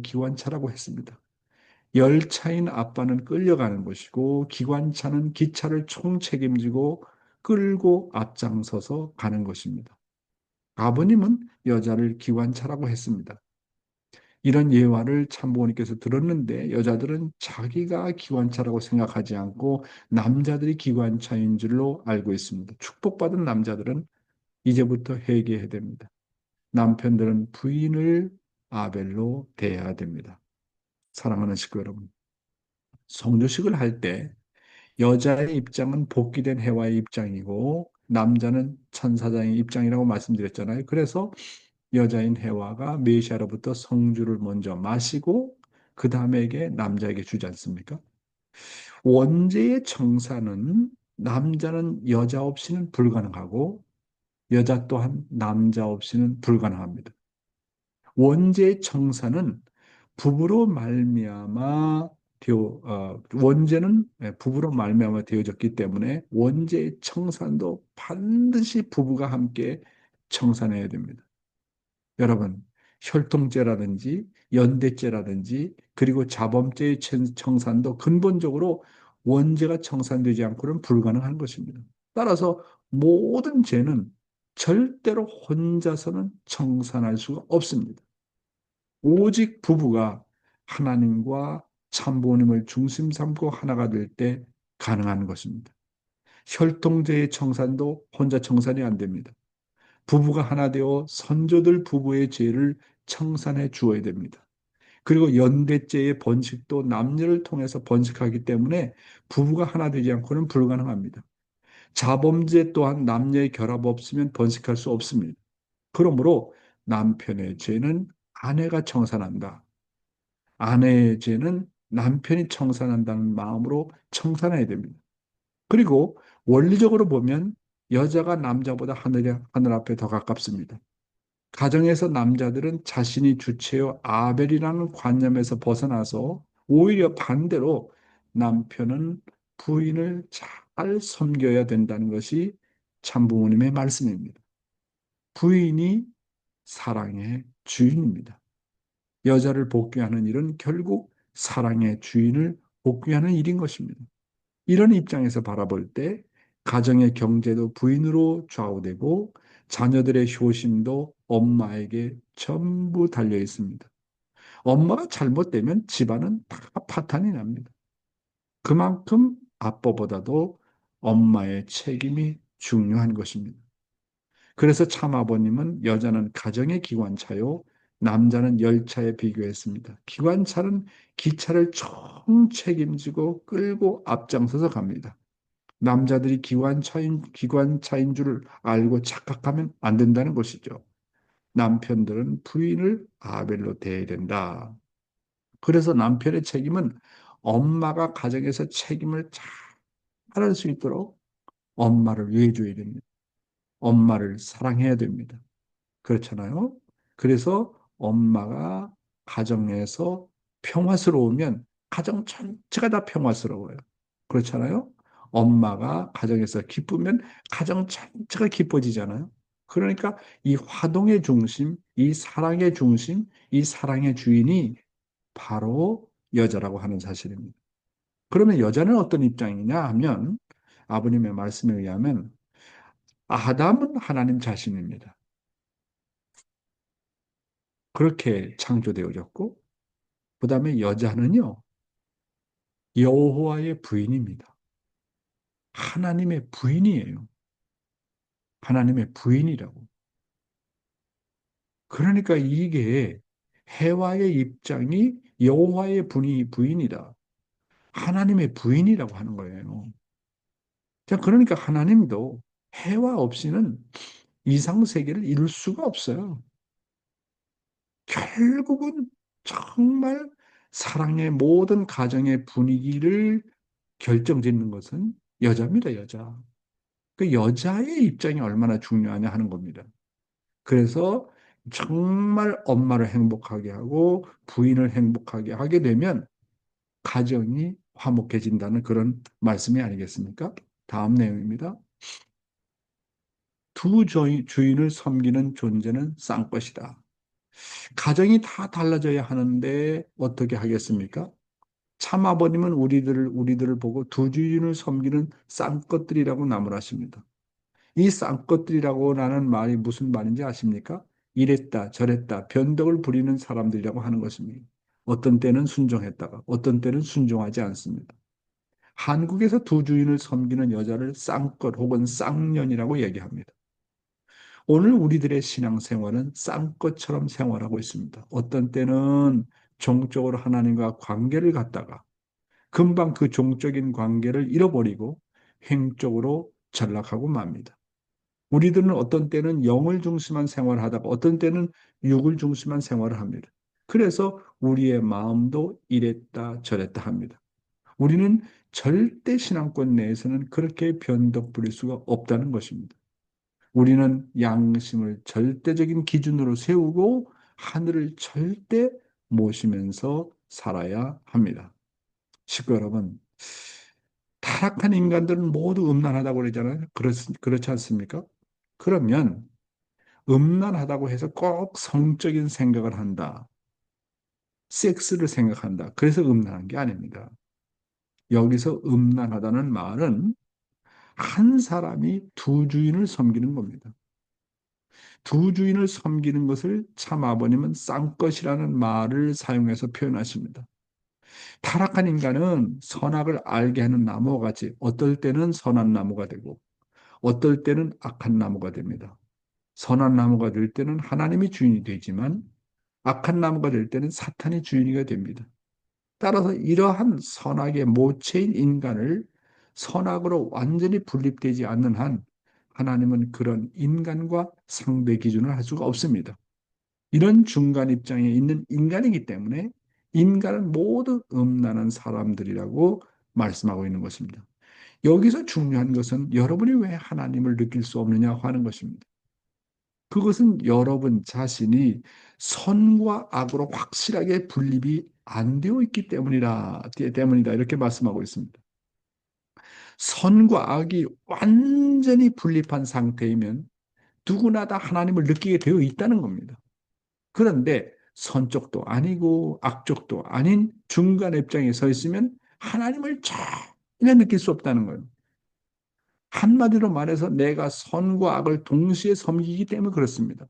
기관차라고 했습니다. 열차인 아빠는 끌려가는 것이고 기관차는 기차를 총책임지고 끌고 앞장서서 가는 것입니다. 아버님은 여자를 기관차라고 했습니다. 이런 예화를 참부모님께서 들었는데 여자들은 자기가 기관차라고 생각하지 않고 남자들이 기관차인 줄로 알고 있습니다. 축복받은 남자들은 이제부터 회개해야 됩니다. 남편들은 부인을 아벨로 대해야 됩니다. 사랑하는 식구 여러분, 성주식을 할 때 여자의 입장은 복귀된 해와의 입장이고 남자는 천사장의 입장이라고 말씀드렸잖아요. 그래서 여자인 해와가 메시아로부터 성주를 먼저 마시고 그 다음에 남자에게 주지 않습니까? 원죄의 청사는 남자는 여자 없이는 불가능하고 여자 또한 남자 없이는 불가능합니다. 원죄의 청사는 부부로 말미암아 원죄는 부부로 말미암아 되어졌기 때문에 원죄의 청산도 반드시 부부가 함께 청산해야 됩니다. 여러분, 혈통죄라든지 연대죄라든지 그리고 자범죄의 청산도 근본적으로 원죄가 청산되지 않고는 불가능한 것입니다. 따라서 모든 죄는 절대로 혼자서는 청산할 수가 없습니다. 오직 부부가 하나님과 참부모님을 중심 삼고 하나가 될 때 가능한 것입니다. 혈통제의 청산도 혼자 청산이 안 됩니다. 부부가 하나 되어 선조들 부부의 죄를 청산해 주어야 됩니다. 그리고 연대죄의 번식도 남녀를 통해서 번식하기 때문에 부부가 하나 되지 않고는 불가능합니다. 자범죄 또한 남녀의 결합 없으면 번식할 수 없습니다. 그러므로 남편의 죄는 아내가 청산한다. 아내의 죄는 남편이 청산한다는 마음으로 청산해야 됩니다. 그리고 원리적으로 보면 여자가 남자보다 하늘 앞에 더 가깝습니다. 가정에서 남자들은 자신이 주체요 아벨이라는 관념에서 벗어나서 오히려 반대로 남편은 부인을 잘 섬겨야 된다는 것이 참부모님의 말씀입니다. 부인이 사랑의 주인입니다. 여자를 복귀하는 일은 결국 사랑의 주인을 복귀하는 일인 것입니다. 이런 입장에서 바라볼 때 가정의 경제도 부인으로 좌우되고 자녀들의 효심도 엄마에게 전부 달려 있습니다. 엄마가 잘못되면 집안은 다 파탄이 납니다. 그만큼 아빠보다도 엄마의 책임이 중요한 것입니다. 그래서 참 아버님은 여자는 가정의 기관차요, 남자는 열차에 비교했습니다. 기관차는 기차를 총 책임지고 끌고 앞장서서 갑니다. 남자들이 기관차인 줄 알고 착각하면 안 된다는 것이죠. 남편들은 부인을 아벨로 대해야 된다. 그래서 남편의 책임은 엄마가 가정에서 책임을 잘 할 수 있도록 엄마를 위해줘야 됩니다. 엄마를 사랑해야 됩니다. 그렇잖아요. 그래서 엄마가 가정에서 평화스러우면 가정 전체가 다 평화스러워요. 그렇잖아요. 엄마가 가정에서 기쁘면 가정 전체가 기뻐지잖아요. 그러니까 이 화동의 중심, 이 사랑의 중심, 이 사랑의 주인이 바로 여자라고 하는 사실입니다. 그러면 여자는 어떤 입장이냐 하면 아버님의 말씀에 의하면 아담은 하나님 자신입니다. 그렇게 창조되어졌고, 그 다음에 여자는요, 여호와의 부인입니다. 하나님의 부인이에요. 하나님의 부인이라고. 그러니까 이게 해와의 입장이 여호와의 부인이다. 하나님의 부인이라고 하는 거예요. 자, 그러니까 하나님도 해와 없이는 이상 세계를 이룰 수가 없어요. 결국은 정말 사랑의 모든 가정의 분위기를 결정짓는 것은 여자입니다, 여자. 그 여자의 입장이 얼마나 중요하냐 하는 겁니다. 그래서 정말 엄마를 행복하게 하고 부인을 행복하게 하게 되면 가정이 화목해진다는 그런 말씀이 아니겠습니까? 다음 내용입니다. 두 주인을 섬기는 존재는 쌍것이다. 가정이 다 달라져야 하는데 어떻게 하겠습니까? 참 아버님은 우리들을 보고 두 주인을 섬기는 쌍것들이라고 나무라십니다. 이 쌍것들이라고 하는 말이 무슨 말인지 아십니까? 이랬다 저랬다 변덕을 부리는 사람들이라고 하는 것입니다. 어떤 때는 순종했다가 어떤 때는 순종하지 않습니다. 한국에서 두 주인을 섬기는 여자를 쌍것 혹은 쌍년이라고 얘기합니다. 오늘 우리들의 신앙생활은 쌍것처럼 생활하고 있습니다. 어떤 때는 종적으로 하나님과 관계를 갖다가 금방 그 종적인 관계를 잃어버리고 행적으로 전락하고 맙니다. 우리들은 어떤 때는 영을 중심한 생활을 하다가 어떤 때는 육을 중심한 생활을 합니다. 그래서 우리의 마음도 이랬다 저랬다 합니다. 우리는 절대 신앙권 내에서는 그렇게 변덕 부릴 수가 없다는 것입니다. 우리는 양심을 절대적인 기준으로 세우고 하늘을 절대 모시면서 살아야 합니다. 식구 여러분, 타락한 인간들은 모두 음란하다고 그러잖아요. 그렇지 않습니까? 그러면 음란하다고 해서 꼭 성적인 생각을 한다. 섹스를 생각한다. 그래서 음란한 게 아닙니다. 여기서 음란하다는 말은 한 사람이 두 주인을 섬기는 겁니다. 두 주인을 섬기는 것을 참 아버님은 쌍것이라는 말을 사용해서 표현하십니다. 타락한 인간은 선악을 알게 하는 나무와 같이 어떨 때는 선한 나무가 되고 어떨 때는 악한 나무가 됩니다. 선한 나무가 될 때는 하나님이 주인이 되지만 악한 나무가 될 때는 사탄이 주인이 됩니다. 따라서 이러한 선악의 모체인 인간을 선악으로 완전히 분립되지 않는 한 하나님은 그런 인간과 상대 기준을 할 수가 없습니다. 이런 중간 입장에 있는 인간이기 때문에 인간은 모두 음란한 사람들이라고 말씀하고 있는 것입니다. 여기서 중요한 것은 여러분이 왜 하나님을 느낄 수 없느냐 하는 것입니다. 그것은 여러분 자신이 선과 악으로 확실하게 분립이 안 되어 있기 때문이다. 이렇게 말씀하고 있습니다. 선과 악이 완전히 분립한 상태이면 누구나 다 하나님을 느끼게 되어 있다는 겁니다. 그런데 선 쪽도 아니고 악 쪽도 아닌 중간 입장에 서 있으면 하나님을 전혀 느낄 수 없다는 거예요. 한마디로 말해서 내가 선과 악을 동시에 섬기기 때문에 그렇습니다.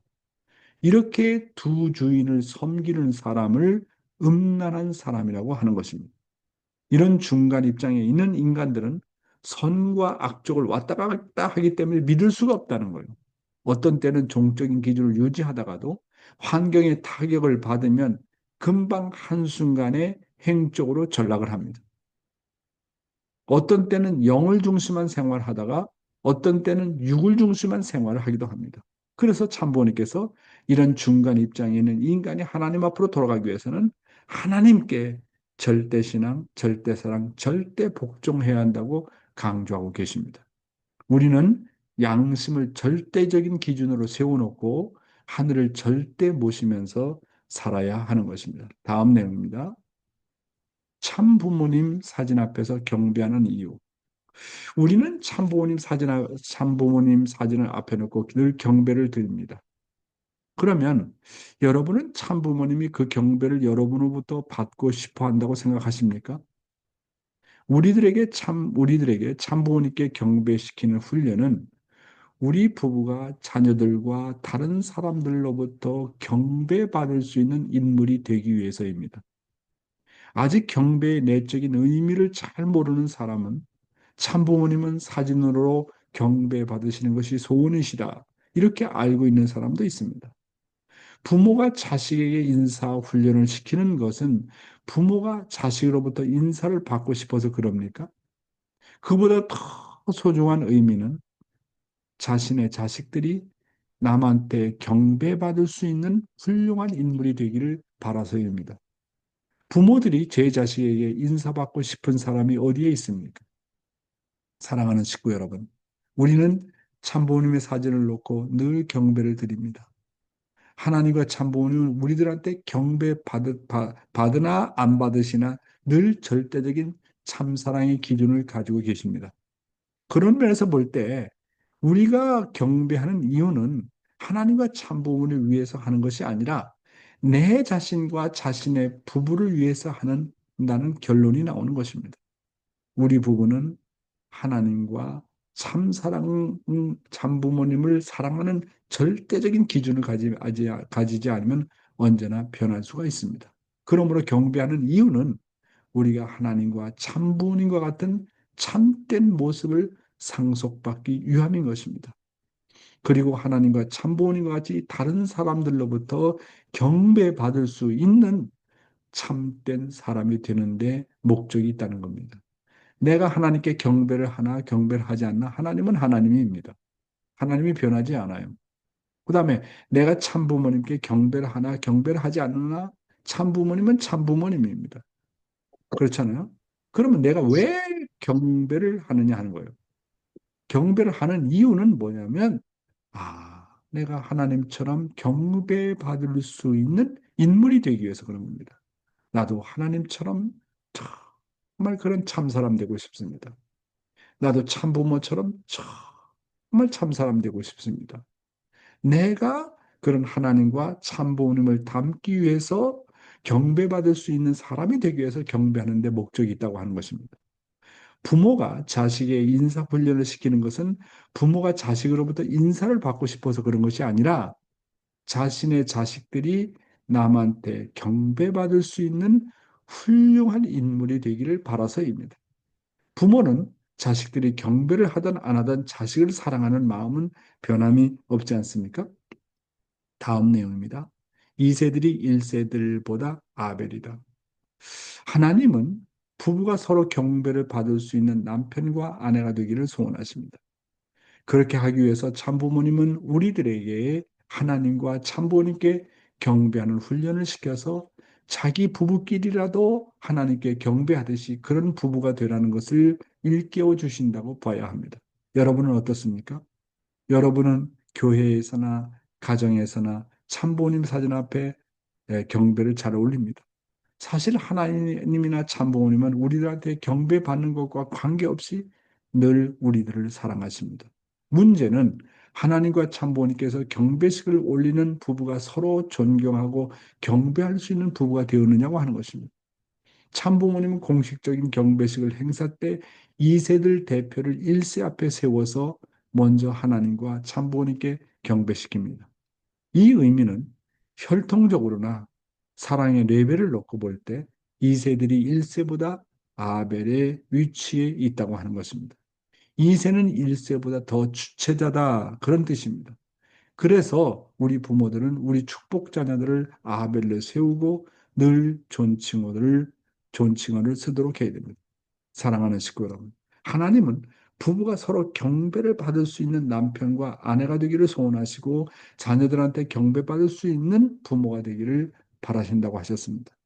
이렇게 두 주인을 섬기는 사람을 음란한 사람이라고 하는 것입니다. 이런 중간 입장에 있는 인간들은 선과 악쪽을 왔다 갔다 하기 때문에 믿을 수가 없다는 거예요. 어떤 때는 종적인 기준을 유지하다가도 환경의 타격을 받으면 금방 한순간에 행적으로 전락을 합니다. 어떤 때는 영을 중심한 생활을 하다가 어떤 때는 육을 중심한 생활을 하기도 합니다. 그래서 참부모님께서 이런 중간 입장에 있는 인간이 하나님 앞으로 돌아가기 위해서는 하나님께 절대 신앙, 절대 사랑, 절대 복종해야 한다고 강조하고 계십니다. 우리는 양심을 절대적인 기준으로 세워놓고 하늘을 절대 모시면서 살아야 하는 것입니다. 다음 내용입니다. 참 부모님 사진 앞에서 경배하는 이유. 우리는 참 부모님 사진을 앞에 놓고 늘 경배를 드립니다. 그러면 여러분은 참 부모님이 그 경배를 여러분으로부터 받고 싶어 한다고 생각하십니까? 우리들에게 참 부모님께 경배시키는 훈련은 우리 부부가 자녀들과 다른 사람들로부터 경배받을 수 있는 인물이 되기 위해서입니다. 아직 경배의 내적인 의미를 잘 모르는 사람은 참부모님은 사진으로 경배받으시는 것이 소원이시다. 이렇게 알고 있는 사람도 있습니다. 부모가 자식에게 인사 훈련을 시키는 것은 부모가 자식으로부터 인사를 받고 싶어서 그럽니까? 그보다 더 소중한 의미는 자신의 자식들이 남한테 경배받을 수 있는 훌륭한 인물이 되기를 바라서입니다. 부모들이 제 자식에게 인사받고 싶은 사람이 어디에 있습니까? 사랑하는 식구 여러분, 우리는 참부모님의 사진을 놓고 늘 경배를 드립니다. 하나님과 참부모님은 우리들한테 받으나 안 받으시나 늘 절대적인 참사랑의 기준을 가지고 계십니다. 그런 면에서 볼 때 우리가 경배하는 이유는 하나님과 참부모를 위해서 하는 것이 아니라 내 자신과 자신의 부부를 위해서 한다는 결론이 나오는 것입니다. 우리 부부는 하나님과 참부모님을 사랑하는 절대적인 기준을 가지지 않으면 언제나 변할 수가 있습니다. 그러므로 경배하는 이유는 우리가 하나님과 참부모님과 같은 참된 모습을 상속받기 위함인 것입니다. 그리고 하나님과 참부모님과 같이 다른 사람들로부터 경배받을 수 있는 참된 사람이 되는데 목적이 있다는 겁니다. 내가 하나님께 경배를 하나 경배를 하지 않나 하나님은 하나님입니다. 하나님이 변하지 않아요. 그 다음에 내가 참부모님께 경배를 하나 경배를 하지 않나 참부모님은 참부모님입니다. 그렇잖아요. 그러면 내가 왜 경배를 하느냐 하는 거예요. 경배를 하는 이유는 뭐냐면 내가 하나님처럼 경배받을 수 있는 인물이 되기 위해서 그런 겁니다. 나도 하나님처럼 정말 그런 참사람 되고 싶습니다. 나도 참부모처럼 정말 참사람 되고 싶습니다. 내가 그런 하나님과 참부모님을 닮기 위해서 경배받을 수 있는 사람이 되기 위해서 경배하는 데 목적이 있다고 하는 것입니다. 부모가 자식의 인사 훈련을 시키는 것은 부모가 자식으로부터 인사를 받고 싶어서 그런 것이 아니라 자신의 자식들이 남한테 경배받을 수 있는 훌륭한 인물이 되기를 바라서입니다. 부모는 자식들이 경배를 하든 안 하든 자식을 사랑하는 마음은 변함이 없지 않습니까? 다음 내용입니다. 2세들이 1세들보다 아벨이다. 하나님은 부부가 서로 경배를 받을 수 있는 남편과 아내가 되기를 소원하십니다. 그렇게 하기 위해서 참부모님은 우리들에게 하나님과 참부모님께 경배하는 훈련을 시켜서 자기 부부끼리라도 하나님께 경배하듯이 그런 부부가 되라는 것을 일깨워 주신다고 봐야 합니다. 여러분은 어떻습니까? 여러분은 교회에서나 가정에서나 참부모님 사진 앞에 경배를 잘 올립니다. 사실 하나님이나 참부모님은 우리들한테 경배받는 것과 관계없이 늘 우리들을 사랑하십니다. 문제는 하나님과 참부모님께서 경배식을 올리는 부부가 서로 존경하고 경배할 수 있는 부부가 되었느냐고 하는 것입니다. 참부모님은 공식적인 경배식을 행사 때 2세들 대표를 1세 앞에 세워서 먼저 하나님과 참부모님께 경배시킵니다. 이 의미는 혈통적으로나 사랑의 레벨을 놓고 볼 때 2세들이 1세보다 아벨의 위치에 있다고 하는 것입니다. 2세는 1세보다 더 주체자다 그런 뜻입니다. 그래서 우리 부모들은 우리 축복 자녀들을 아벨로 세우고 늘 존칭어를 쓰도록 해야 됩니다. 사랑하는 식구 여러분, 하나님은 부부가 서로 경배를 받을 수 있는 남편과 아내가 되기를 소원하시고 자녀들한테 경배받을 수 있는 부모가 되기를 바라신다고 하셨습니다.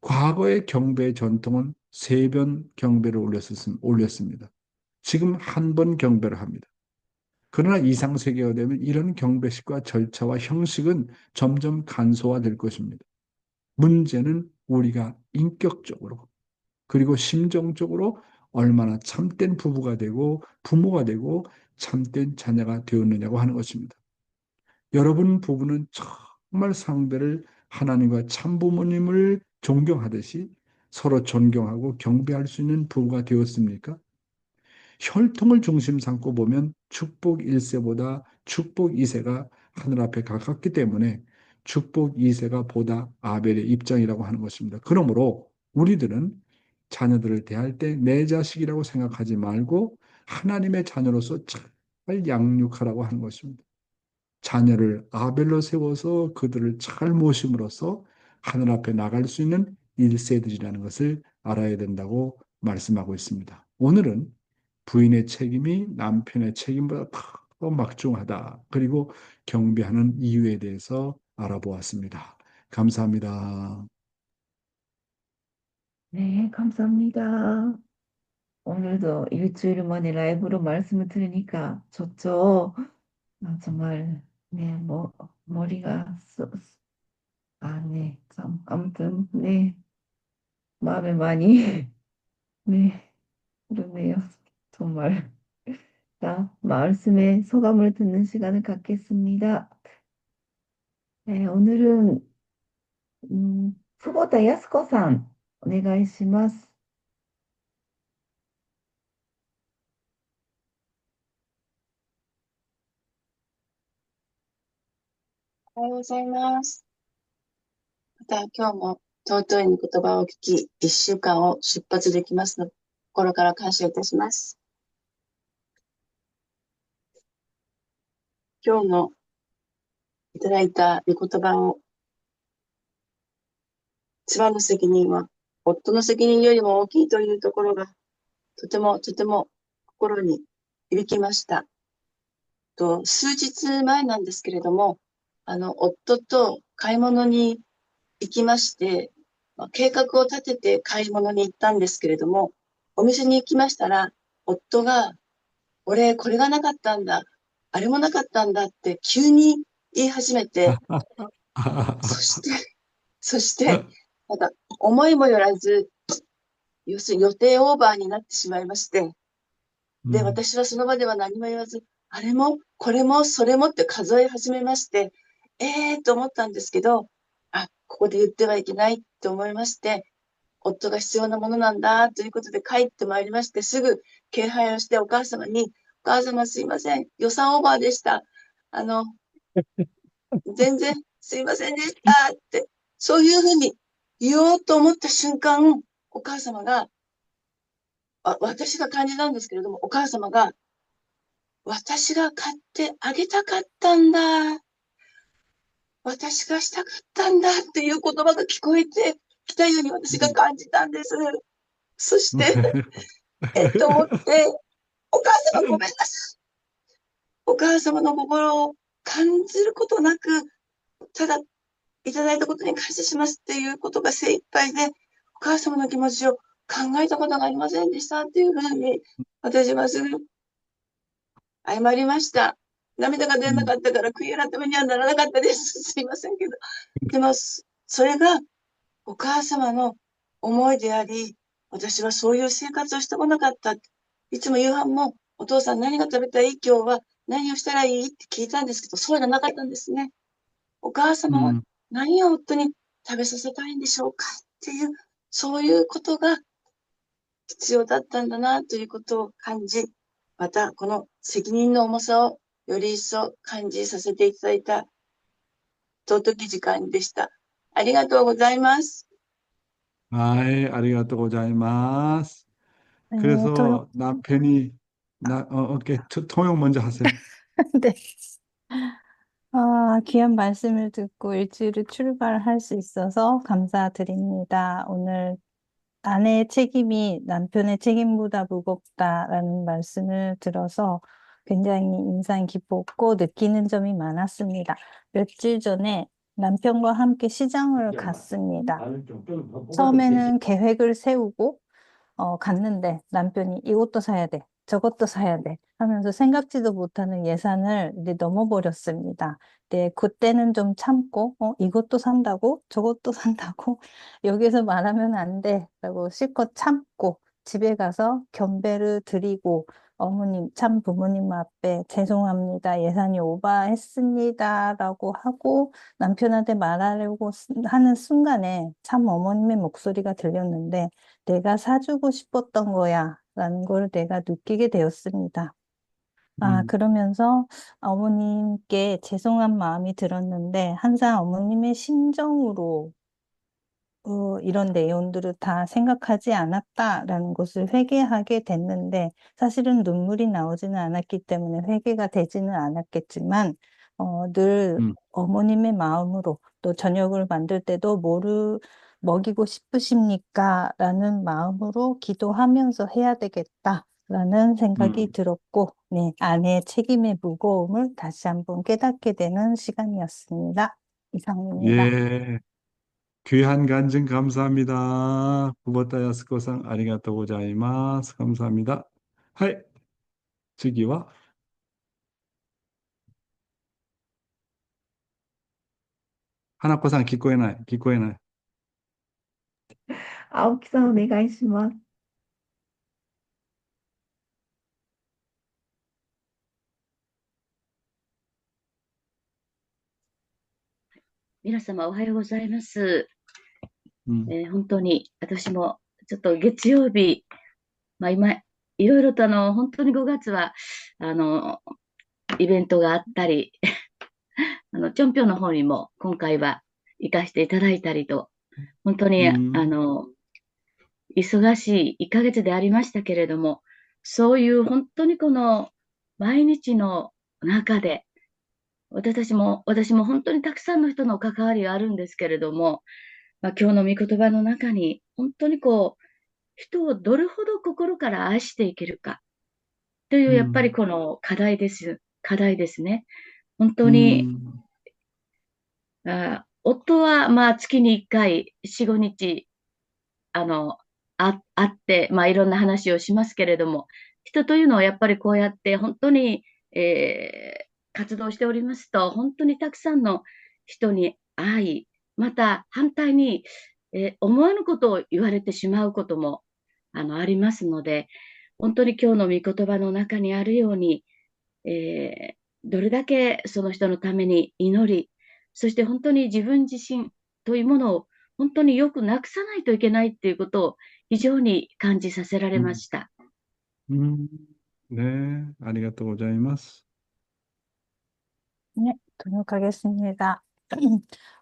과거의 경배의 전통은 3번 경배를 올렸습니다. 지금 한 번 경배를 합니다. 그러나 이상세계가 되면 이런 경배식과 절차와 형식은 점점 간소화될 것입니다. 문제는 우리가 인격적으로 그리고 심정적으로 얼마나 참된 부부가 되고 부모가 되고 참된 자녀가 되었느냐고 하는 것입니다. 여러분 부부는 정말 상대를 하나님과 참부모님을 존경하듯이 서로 존경하고 경배할 수 있는 부부가 되었습니까? 혈통을 중심 삼고 보면 축복 1세보다 축복 2세가 하늘 앞에 가깝기 때문에 축복 2세가 보다 아벨의 입장이라고 하는 것입니다. 그러므로 우리들은 자녀들을 대할 때 내 자식이라고 생각하지 말고 하나님의 자녀로서 잘 양육하라고 하는 것입니다. 자녀를 아벨로 세워서 그들을 잘 모심으로써 하늘 앞에 나갈 수 있는 1세들이라는 것을 알아야 된다고 말씀하고 있습니다. 오늘은 부인의 책임이 남편의 책임보다 더 막중하다. 그리고 경배하는 이유에 대해서 알아보았습니다. 감사합니다. 네, 감사합니다. 오늘도 일주일 만에 라이브로 말씀을 들으니까 좋죠. 정말, 네, 머리가, 네, 참, 아무튼, 네, 마음에 많이, 네, 그러네요. 정말. 자, 말씀의 소감을 듣는 시간을 갖겠습니다. 네, 오늘은, 후보다 야스코さん、お願いします。おはようございます。また今日も尊い御言葉を聞き、一週間を出発できますので、心から感謝いたします。今日のいただいた御言葉を、妻の責任は夫の責任よりも大きいというところが、とても心に響きました。数日前なんですけれども、夫と買い物に行きまして、計画を立てて買い物に行ったんですけれども、お店に行きましたら、夫が、俺、これがなかったんだ、あれもなかったんだって急に言い始めて、そして、なんか思いもよらず、要するに予定オーバーになってしまいまして、で、私はその場では何も言わず、あれも、これも、それもって数え始めまして、と思ったんですけど、ここで言ってはいけないって思いまして、夫が必要なものなんだということで帰ってまいりまして、すぐ敬拝をしてお母様に、お母様すいません、予算オーバーでした。全然すいませんでしたって、そういうふうに言おうと思った瞬間、お母様が、私が感じたんですけれども、お母様が、私が買ってあげたかったんだ。私がしたかったんだっていう言葉が聞こえてきたように私が感じたんです。そして、思って、お母様ごめんなさい。お母様の心を感じることなく、ただいただいたことに感謝しますっていうことが精一杯で、お母様の気持ちを考えたことがありませんでしたっていうふうに、私はすぐ謝りました。涙が出なかったから悔い改めにはならなかったです。すいませんけど。でも、それがお母様の思いであり、私はそういう生活をしてこなかった。いつも夕飯もお父さん何が食べたい今日は何をしたらいいって聞いたんですけど、そうじゃなかったんですね。お母様は何を夫に食べさせたいんでしょうかっていう、そういうことが必要だったんだなということを感じ、またこの責任の重さをより一層感じさせていただいた尊き時間でした。ありがとうございます。아이, 아리가또 고자이마스. 네, 그래서 남편이 오케이, 통역 먼저 하세요. 네. 귀한 말씀을 듣고 일주일을 출발할 수 있어서 감사드립니다. 오늘 아내의 책임이 남편의 책임보다 무겁다라는 말씀을 들어서 굉장히 인상 깊었고 느끼는 점이 많았습니다. 며칠 전에 남편과 함께 시장을 갔습니다. 처음에는 계획을 세우고 갔는데 남편이 이것도 사야 돼, 저것도 사야 돼 하면서 생각지도 못하는 예산을 이제 넘어버렸습니다. 네, 그때는 좀 참고, 이것도 산다고? 저것도 산다고? 여기서 말하면 안 돼. 라고 실컷 참고 집에 가서 견배를 드리고 어머님, 참 부모님 앞에 죄송합니다. 예산이 오바했습니다. 라고 하고 남편한테 말하려고 하는 순간에 참 어머님의 목소리가 들렸는데 내가 사주고 싶었던 거야 라는 걸 내가 느끼게 되었습니다. 그러면서 어머님께 죄송한 마음이 들었는데 항상 어머님의 심정으로 이런 내용들을 다 생각하지 않았다라는 것을 회개하게 됐는데 사실은 눈물이 나오지는 않았기 때문에 회개가 되지는 않았겠지만 늘 어머님의 마음으로 또 저녁을 만들 때도 뭐를 먹이고 싶으십니까? 라는 마음으로 기도하면서 해야 되겠다라는 생각이 들었고 네, 아내의 책임의 무거움을 다시 한번 깨닫게 되는 시간이었습니다. 이상입니다. 예, 귀한 간증 감사합니다. 구보타 야스코상 아리가또 고자이마스. 감사합니다. 하이,次は 하나코상 기꺼에나요. 青木さん、お願いします。皆様おはようございます。 음, 本当に私もちょっと月曜日、今、いろいろと本当に5月は、イベントがあったり、チョンピョンの方にも今回は行かせていただいたりと、本当に、忙しい1ヶ月でありましたけれども、そういう本当にこの毎日の中で、私も本当にたくさんの人の関わりがあるんですけれども、今日の御言葉の中に、本当に人をどれほど心から愛していけるか、という、やっぱりこの課題ですね。本当に、夫は月に1回、4、5日、会って、いろんな話をしますけれども、人というのはやっぱりこうやって本当に、活動しておりますと、本当にたくさんの人に会い、また反対に、思わぬことを言われてしまうこともありますので、本当に今日の御言葉の中にあるように、どれだけその人のために祈り、そして本当に自分自身というものを本当によくなくさないといけないっていうことを非常に感じさせられました。네, 아리가또 고자이마스. 네, 등록하겠습니다.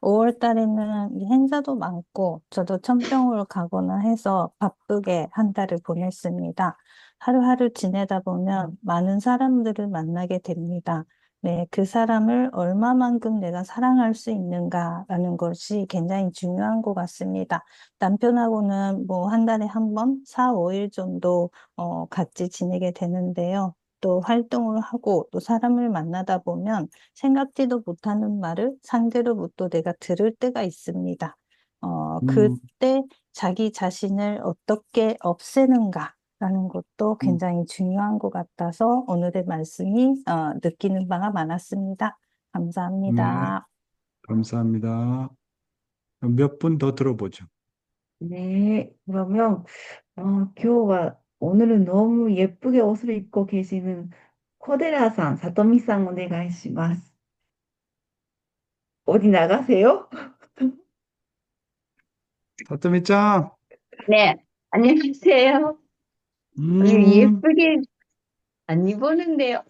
5월 달에는 행사도 많고, 저도 천병으로 가거나 해서 바쁘게 한 달을 보냈습니다. 하루하루 지내다 보면 많은 사람들을 만나게 됩니다. 네, 그 사람을 얼마만큼 내가 사랑할 수 있는가라는 것이 굉장히 중요한 것 같습니다. 남편하고는 뭐 한 달에 한 번, 4, 5일 정도 같이 지내게 되는데요. 또 활동을 하고 또 사람을 만나다 보면 생각지도 못하는 말을 상대로부터 내가 들을 때가 있습니다. 음, 그때 자기 자신을 어떻게 없애는가 라는 것도 음, 굉장히 중요한 것 같아서 오늘의 말씀이 느끼는 바가 많았습니다. 네, 감사합니다. 감사합니다. 몇 분 더 들어보죠. 네, 그러면 오늘은 너무 예쁘게 옷을 입고 계시는 코데라さん, 사토미さん お願いします. 어디 나가세요? 사토미 짱, 네, 안녕하세요. 오늘 음, 예쁘게 안 입었는데요.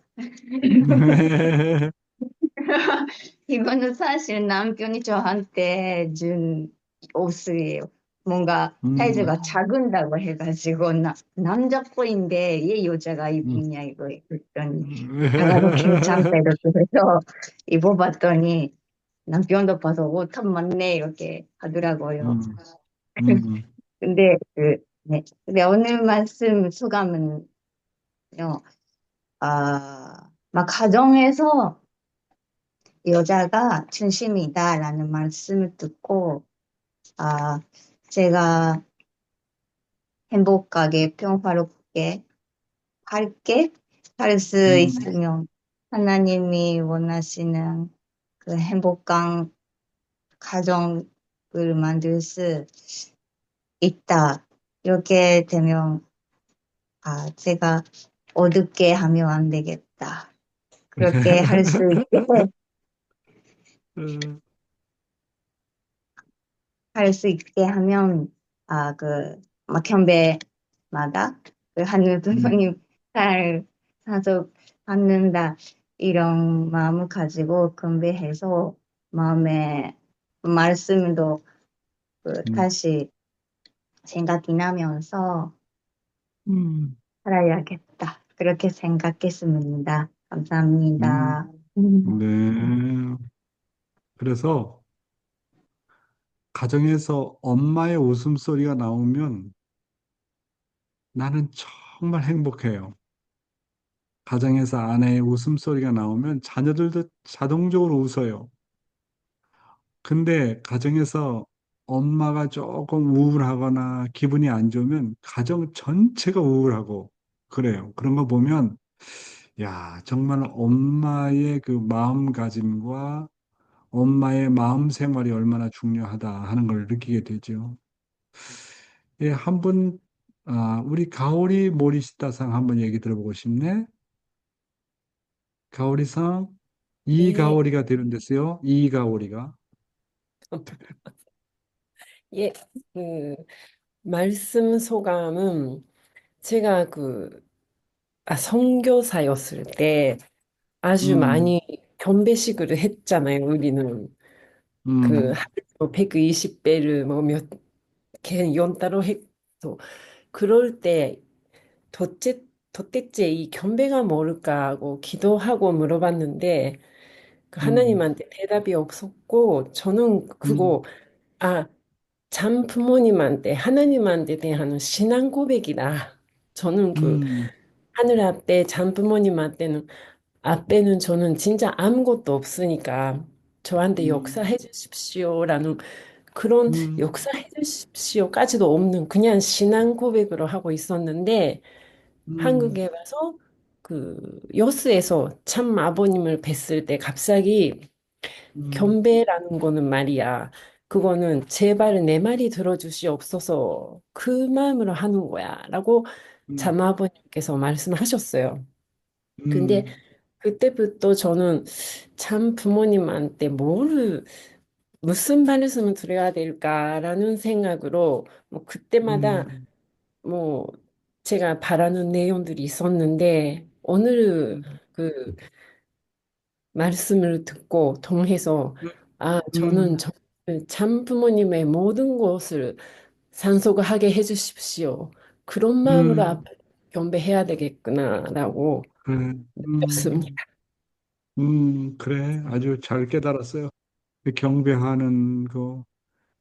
이거는 사실 남편이 저한테 준 옷이에요. 뭔가 음, 사이즈가 작은다고 해가지고 남자 거인데 얘 여자가 음. 입냐 이거 그랬더니 작아도 괜찮다 이렇게 해서 입어봤더니 남편도 봐서 옷참 많네 이렇게 하더라고요. 음, 음, 근데 근데 오늘 말씀 소감은요. 막 가정에서 여자가 중심이다라는 말씀을 듣고, 아, 제가 행복하게 평화롭게 밝게 살 수 음, 있으면 하나님이 원하시는 그 행복한 가정을 만들 수 있다. 이렇게 되면, 제가 어둡게 하면 안 되겠다. 그렇게 할 수 있게 음, 할 수 있게 하면, 막 경배마다 그 하늘 부모님 잘 사서 받는다, 이런 마음을 가지고 경배해서 마음에 말씀도 음, 다시 생각이 나면서 음, 살아야겠다. 그렇게 생각했습니다. 음, 감사합니다. 네. 그래서 가정에서 엄마의 웃음소리가 나오면 나는 정말 행복해요. 가정에서 아내의 웃음소리가 나오면 자녀들도 자동적으로 웃어요. 근데 가정에서 엄마가 조금 우울하거나 기분이 안 좋으면 가정 전체가 우울하고 그래요. 그런 거 보면, 야, 정말 엄마의 그 마음가짐과 엄마의 마음 생활이 얼마나 중요하다 하는 걸 느끼게 되죠. 예, 우리 가오리 모리시다상 한번 얘기 들어보고 싶네. 가오리상, 네, 이가오리가 되는데서요. 이가오리가. 예, 그, 말씀 소감은 제가 선교사였을 때 아주 음, 많이 경배식을 했잖아요, 우리는. 음, 하루 120배를 뭐 개 연따로 했어. 그럴 때 도대체 이 경배가 뭘까 하고 기도하고 물어봤는데 그 음, 하나님한테 대답이 없었고 저는 음, 아, 참 부모님한테, 하나님한테 대한 신앙 고백이다. 저는 음, 하늘 앞에 참 앞에는 저는 진짜 아무것도 없으니까 저한테 음, 역사해 주십시오라는 그런 음, 역사해 주십시오까지도 없는 그냥 신앙 고백으로 하고 있었는데 음, 한국에 와서 여수에서 참 아버님을 뵀을 때 갑자기 음, 경배라는 거는 말이야. 그거는 제발 내 말이 들어주시옵소서. 그 마음으로 하는 거야. 라고 음, 자마아버님께서 말씀하셨어요. 근데 음, 그때부터 저는 참 부모님한테 무슨 말씀을 드려야 될까라는 생각으로 뭐 그때마다 음, 뭐 제가 바라는 내용들이 있었는데 오늘 그 말씀을 듣고 통해서 저는 음, 정말 참 부모님의 모든 것을 상속하게 해주십시오. 그런 마음으로 음, 앞으로 경배해야 되겠구나라고 그래, 느꼈습니다. 그래. 아주 잘 깨달았어요. 그 경배하는 거,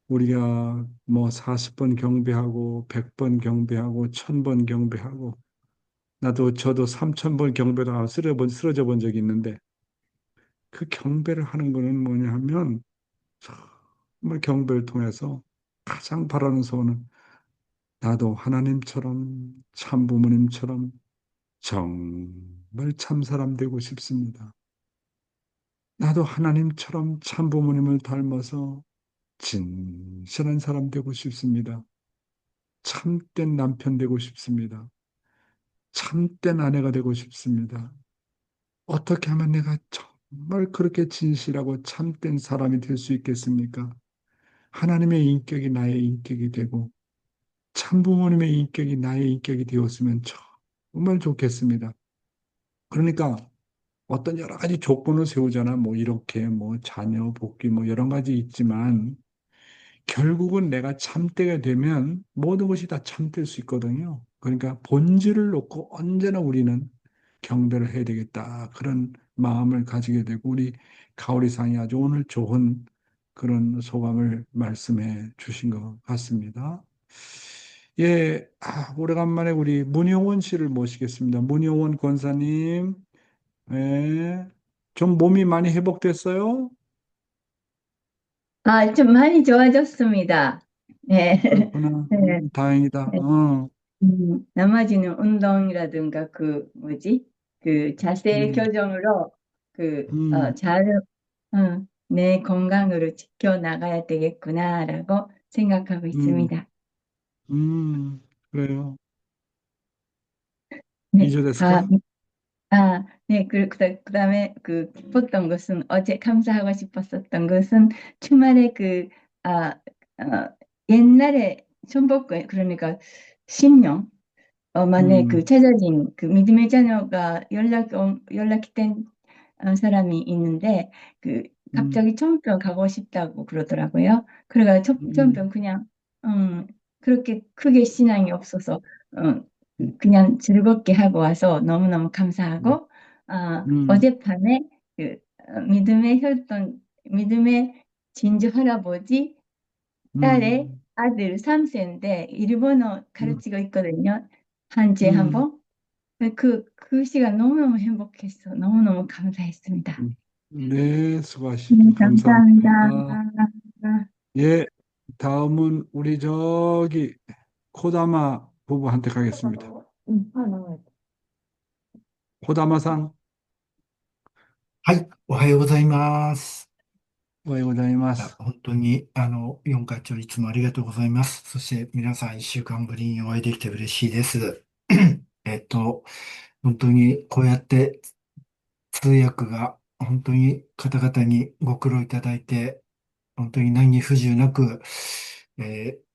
우리가 뭐 40번 경배하고, 100번 경배하고, 1000번 경배하고, 저도 3000번 경배도 하고 쓰러져 본 적이 있는데, 그 경배를 하는 거는 뭐냐 하면, 정말 경배를 통해서 가장 바라는 소원은 나도 하나님처럼, 참 부모님처럼 정말 참 사람 되고 싶습니다. 나도 하나님처럼 참 부모님을 닮아서 진실한 사람 되고 싶습니다. 참된 남편 되고 싶습니다. 참된 아내가 되고 싶습니다. 어떻게 하면 내가 정말 그렇게 진실하고 참된 사람이 될 수 있겠습니까? 하나님의 인격이 나의 인격이 되고, 참 부모님의 인격이 나의 인격이 되었으면 정말 좋겠습니다. 그러니까 어떤 여러 가지 조건을 세우잖아. 뭐 이렇게 뭐 자녀 복귀 뭐 여러 가지 있지만 결국은 내가 참되게 되면 모든 것이 다 참될 수 있거든요. 그러니까 본질을 놓고 언제나 우리는 경배를 해야 되겠다. 그런 마음을 가지게 되고 우리 가오리상이 아주 오늘 좋은 그런 소감을 말씀해 주신 것 같습니다. 예, 오래간만에 우리 문효원 씨를 모시겠습니다. 문효원 권사님, 예, 좀 몸이 많이 회복됐어요? 좀 많이 좋아졌습니다. 네. 그렇구나. 네. 다행이다. 네. 나머지는 운동이라든가 그 자세 음, 교정으로 음, 내 건강을 지켜나가야 되겠구나라고 생각하고 음, 있습니다. 그래요. 네. 이조 데스까? 네. 그다음에 기뻤던 것은 어제 감사하고 싶었었던 것은 주말에 어, 옛날에 천복교 그러니까 신령 만에 음, 찾아진 믿음의 자녀가 연락이 된 사람이 있는데 음, 갑자기 처음병 가고 싶다고 그러더라고요. 그래가 음, 처음병 그냥 그렇게 크게 신앙이 없어서 그냥 즐겁게 하고 와서 너무너무 음, 감사하고 음, 어젯밤에 믿음의 진주 할아버지 딸의 음, 아들 3세인데 일본어 음, 가르치고 있거든요. 한주에 한 음, 번. 그 시간 너무너무 행복했어. 너무너무 감사했습니다. 네, 수고하십니다. 감사합니다. 감사합니다. 예, 다음은 우리 저기 코다마 부부한테 가겠습니다. 코다마さん、はい、おはようございます。おはようございます。本当に、4課長いつもありがとうございます。そして皆さん1週間ぶりにお会いできて嬉しいです。えっと、本当にこうやって通訳が本当に方々にご苦労いただいて、本当に何に不自由なく、御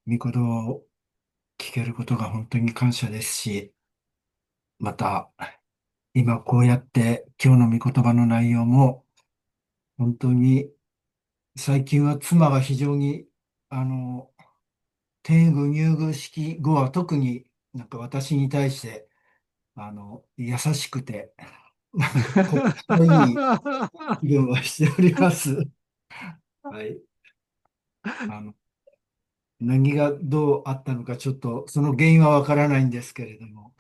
言葉を聞けることが本当に感謝ですし、また、今こうやって今日の御言葉の内容も本当に最近は妻が非常に、あの、天狗入宮式後は特になんか私に対して、優しくて、なんか心地いい気分はしております。はい。あの、何がどうあったのかちょっとその原因はわからないんですけれども、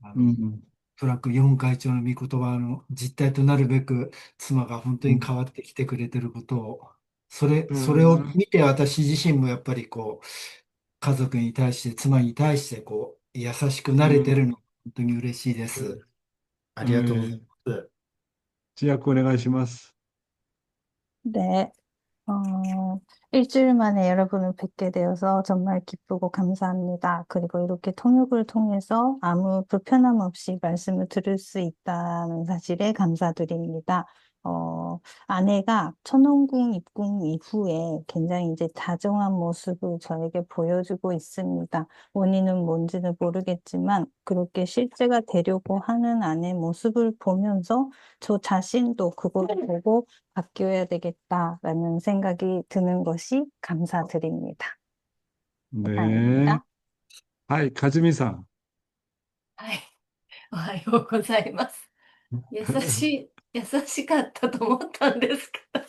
あの、おうんそらく四会長の御言葉の実態となるべく妻が本当に変わってきてくれてることを、それを見て私自身もやっぱり家族に対して、妻に対して優しくなれてるの、本当に嬉しいです。ありがとうございます。지약お願いします。 네. 일주일 만에 여러분을 뵙게 되어서 정말 기쁘고 감사합니다. 그리고 이렇게 통역을 통해서 아무 불편함 없이 말씀을 들을 수 있다는 사실에 감사드립니다. 아내가 천원궁 입궁 이후에 굉장히 이제 다정한 모습을 저에게 보여주고 있습니다. 원인은 뭔지는 모르겠지만 그렇게 실제가 되려고 하는 아내 모습을 보면서 저 자신도 그걸 보고 바뀌어야 되겠다라는 생각이 드는 것이 감사드립니다. 네. 감사합니다. はい、かずみさん。はい。おはようございます。優しい優しかったと思ったんですけど、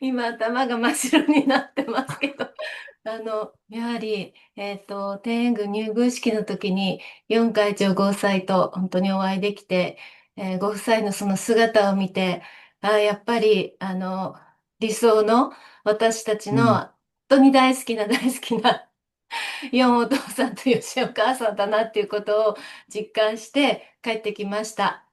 今頭が真っ白になってますけど、やはり、天苑宮入宮式の時に、四会長ご夫妻と本当にお会いできて、ご夫妻のその姿を見て、やっぱり、理想の私たちのうん、本当に大好きな大好きな四お父さんと吉お母さんだなっていうことを実感して帰ってきました。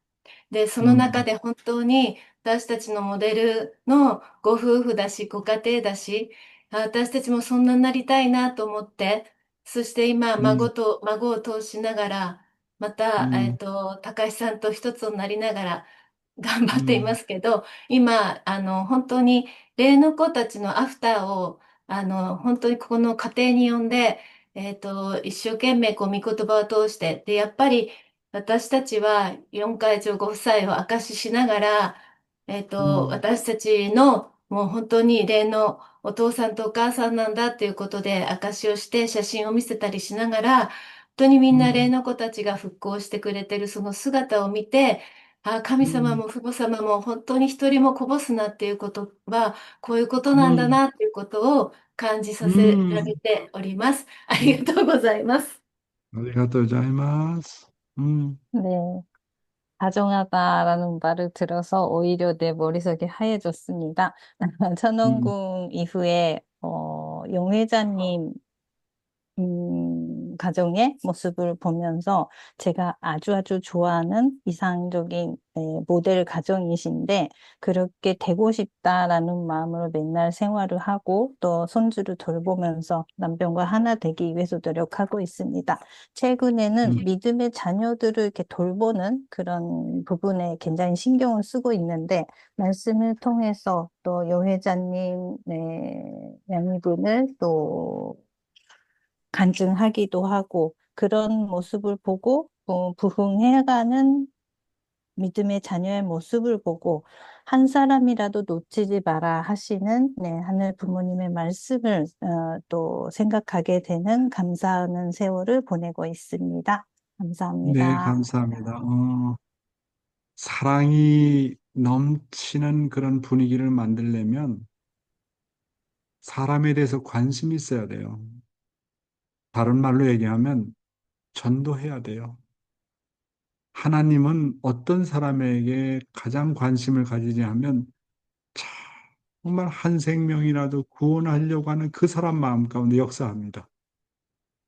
で、その中うん、で本当に私たちのモデルのご夫婦だし、ご家庭だし、私たちもそんなになりたいなと思って、そして今、うん、孫を通しながら、また、うん、高橋さんと一つになりながら頑張っていまうん、すけど、今、本当に霊の子たちのアフターを、本当にここの家庭に呼んで、一生懸命こう、御言葉を通して、で、やっぱり私たちは四会長ご夫妻を証ししながら、うん、私たちのもう本当に霊のお父さんとお母さんなんだっていうことで証しをして写真を見せたりしながら、本当にみんな霊の子たちが復興してくれてるその姿を見て、神様も父母様も本当に一人もこぼすなっていうことは、こういうことなんだうん、なっていうことを感じさうせられん、ております。あうん、りがとうございます。ありがとうございます。うん、네. 다정하다라는 말을 들어서 오히려 내 머릿속이 하얘졌습니다. 음, 천원궁 이후에, 용 회장님 가정의 모습을 보면서 제가 아주 좋아하는 이상적인 모델 가정이신데 그렇게 되고 싶다라는 마음으로 맨날 생활을 하고 또 손주를 돌보면서 남편과 하나 되기 위해서 노력하고 있습니다. 최근에는 음, 믿음의 자녀들을 이렇게 돌보는 그런 부분에 굉장히 신경을 쓰고 있는데 말씀을 통해서 또 여 회장님 양이분을 또 간증하기도 하고 그런 모습을 보고 부흥해가는 믿음의 자녀의 모습을 보고 한 사람이라도 놓치지 마라 하시는 하늘 부모님의 말씀을 또 생각하게 되는 감사하는 세월을 보내고 있습니다. 네, 감사합니다. 감사합니다. 사랑이 넘치는 그런 분위기를 만들려면 사람에 대해서 관심이 있어야 돼요. 다른 말로 얘기하면 전도해야 돼요. 하나님은 어떤 사람에게 가장 관심을 가지냐 하면 정말 한 생명이라도 구원하려고 하는 그 사람 마음 가운데 역사합니다.